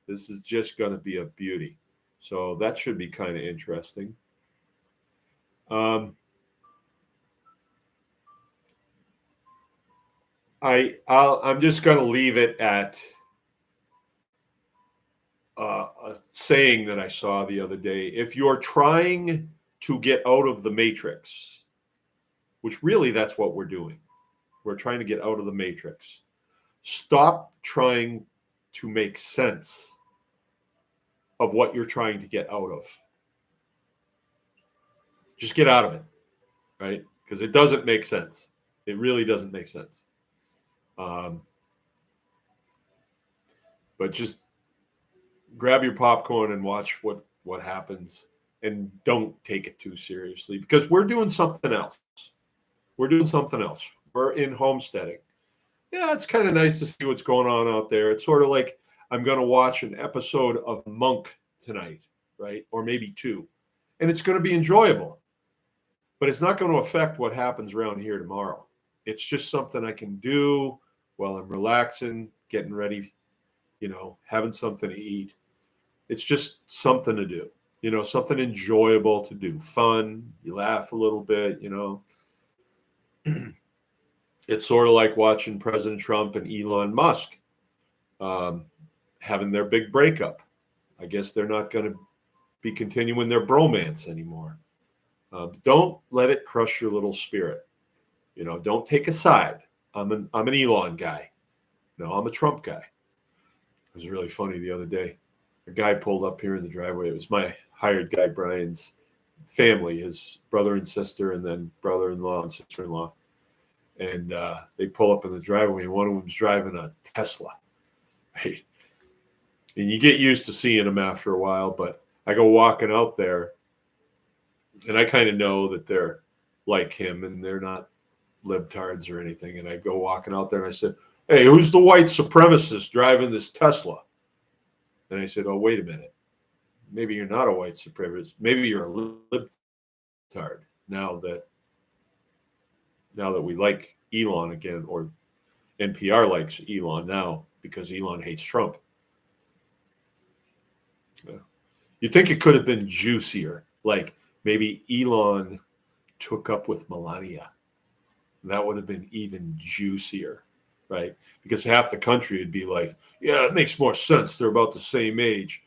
This is just going to be a beauty. So that should be kind of interesting. I'm just going to leave it at a saying that I saw the other day. If you're trying to get out of the matrix, which really that's what we're doing, we're trying to get out of the matrix. Stop trying to make sense of what you're trying to get out of. Just get out of it, right? Because it doesn't make sense. It really doesn't make sense. But just grab your popcorn and watch what happens, and don't take it too seriously because we're doing something else. We're doing something else. We're in homesteading. Yeah, it's kind of nice to see what's going on out there. It's sort of like I'm going to watch an episode of Monk tonight, right? Or maybe two. And it's going to be enjoyable. But it's not going to affect what happens around here tomorrow. It's just something I can do while I'm relaxing, getting ready, having something to eat. It's just something to do, something enjoyable to do, fun. You laugh a little bit, It's sort of like watching President Trump and Elon Musk having their big breakup. I guess they're not going to be continuing their bromance anymore. Don't let it crush your little spirit. Don't take a side. I'm an Elon guy. No, I'm a Trump guy. It was really funny the other day. A guy pulled up here in the driveway. It was my hired guy, Brian's family, his brother and sister, and then brother-in-law and sister-in-law. And they pull up in the driveway, and one of them's driving a Tesla. Right? And you get used to seeing them after a while, but I go walking out there, and I kind of know that they're like him, and they're not libtards or anything. And I go walking out there, and I said, "Hey, who's the white supremacist driving this Tesla?" And I said, "Oh, wait a minute. Maybe you're not a white supremacist. Maybe you're a libtard now that we like Elon again, or NPR likes Elon now because Elon hates Trump." Yeah. You think it could have been juicier, like maybe Elon took up with Melania. That would have been even juicier, right? Because half the country would be like, yeah, it makes more sense. They're about the same age.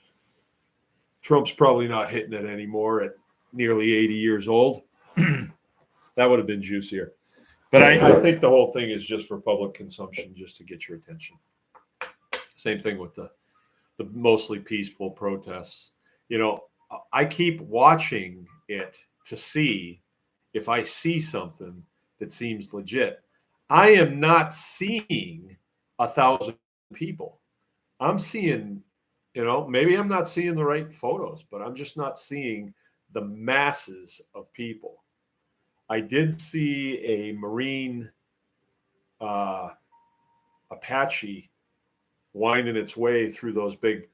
Trump's probably not hitting it anymore at nearly 80 years old. That would have been juicier. But I think the whole thing is just for public consumption, just to get your attention. Same thing with the mostly peaceful protests. I keep watching it to see if I see something that seems legit. I am not seeing 1,000 people. I'm seeing, maybe I'm not seeing the right photos, but I'm just not seeing the masses of people. I did see a Marine Apache winding its way through those big,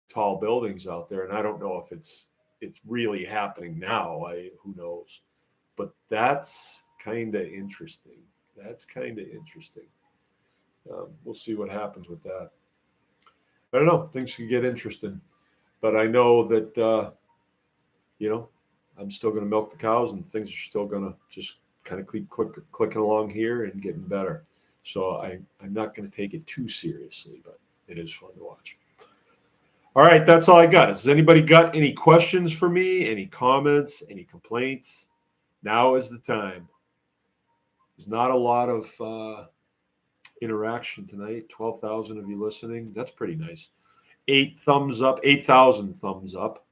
tall buildings out there, and I don't know if it's really happening now. Who knows? But that's kind of interesting. We'll see what happens with that. I don't know. Things could get interesting, but I know that I'm still going to milk the cows, and things are still going to just kind of keep clicking along here and getting better. So I'm not going to take it too seriously, but it is fun to watch. All right, that's all I got. Has anybody got any questions for me? Any comments? Any complaints? Now is the time. There's not a lot of interaction tonight. 12,000 of you listening. That's pretty nice. 8,000 thumbs up.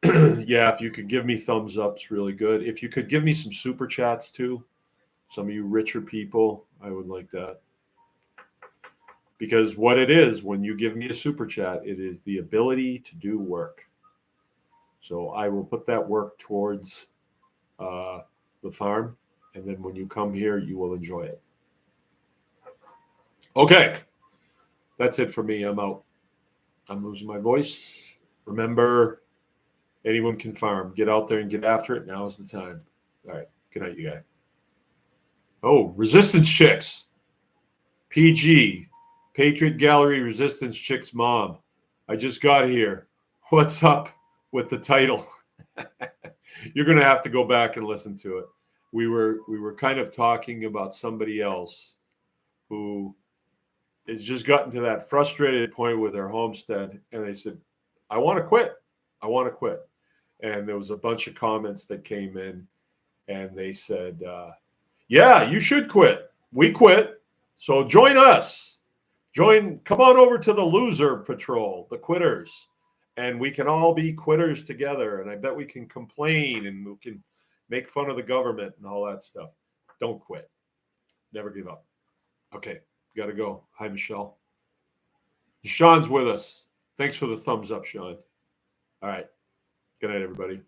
Yeah, if you could give me thumbs up, it's really good. If you could give me some super chats too, some of you richer people, I would like that. Because what it is, when you give me a super chat, it is the ability to do work. So I will put that work towards the farm, and then when you come here, you will enjoy it. Okay. That's it for me. I'm out. I'm losing my voice. Remember, anyone can farm. Get out there and get after it. Now is the time. All right. Good night, you guys. Oh, Resistance Chicks. PG. Patriot Gallery Resistance Chicks Mom. I just got here. What's up with the title? You're going to have to go back and listen to it. We were kind of talking about somebody else who has just gotten to that frustrated point with their homestead, and they said, I want to quit. I want to quit. And there was a bunch of comments that came in, and they said, yeah, you should quit. We quit. So join us. Come on over to the loser patrol, the quitters, and we can all be quitters together. And I bet we can complain and we can make fun of the government and all that stuff. Don't quit. Never give up. Okay, got to go. Hi, Michelle. Sean's with us. Thanks for the thumbs up, Sean. All right. Good night, everybody.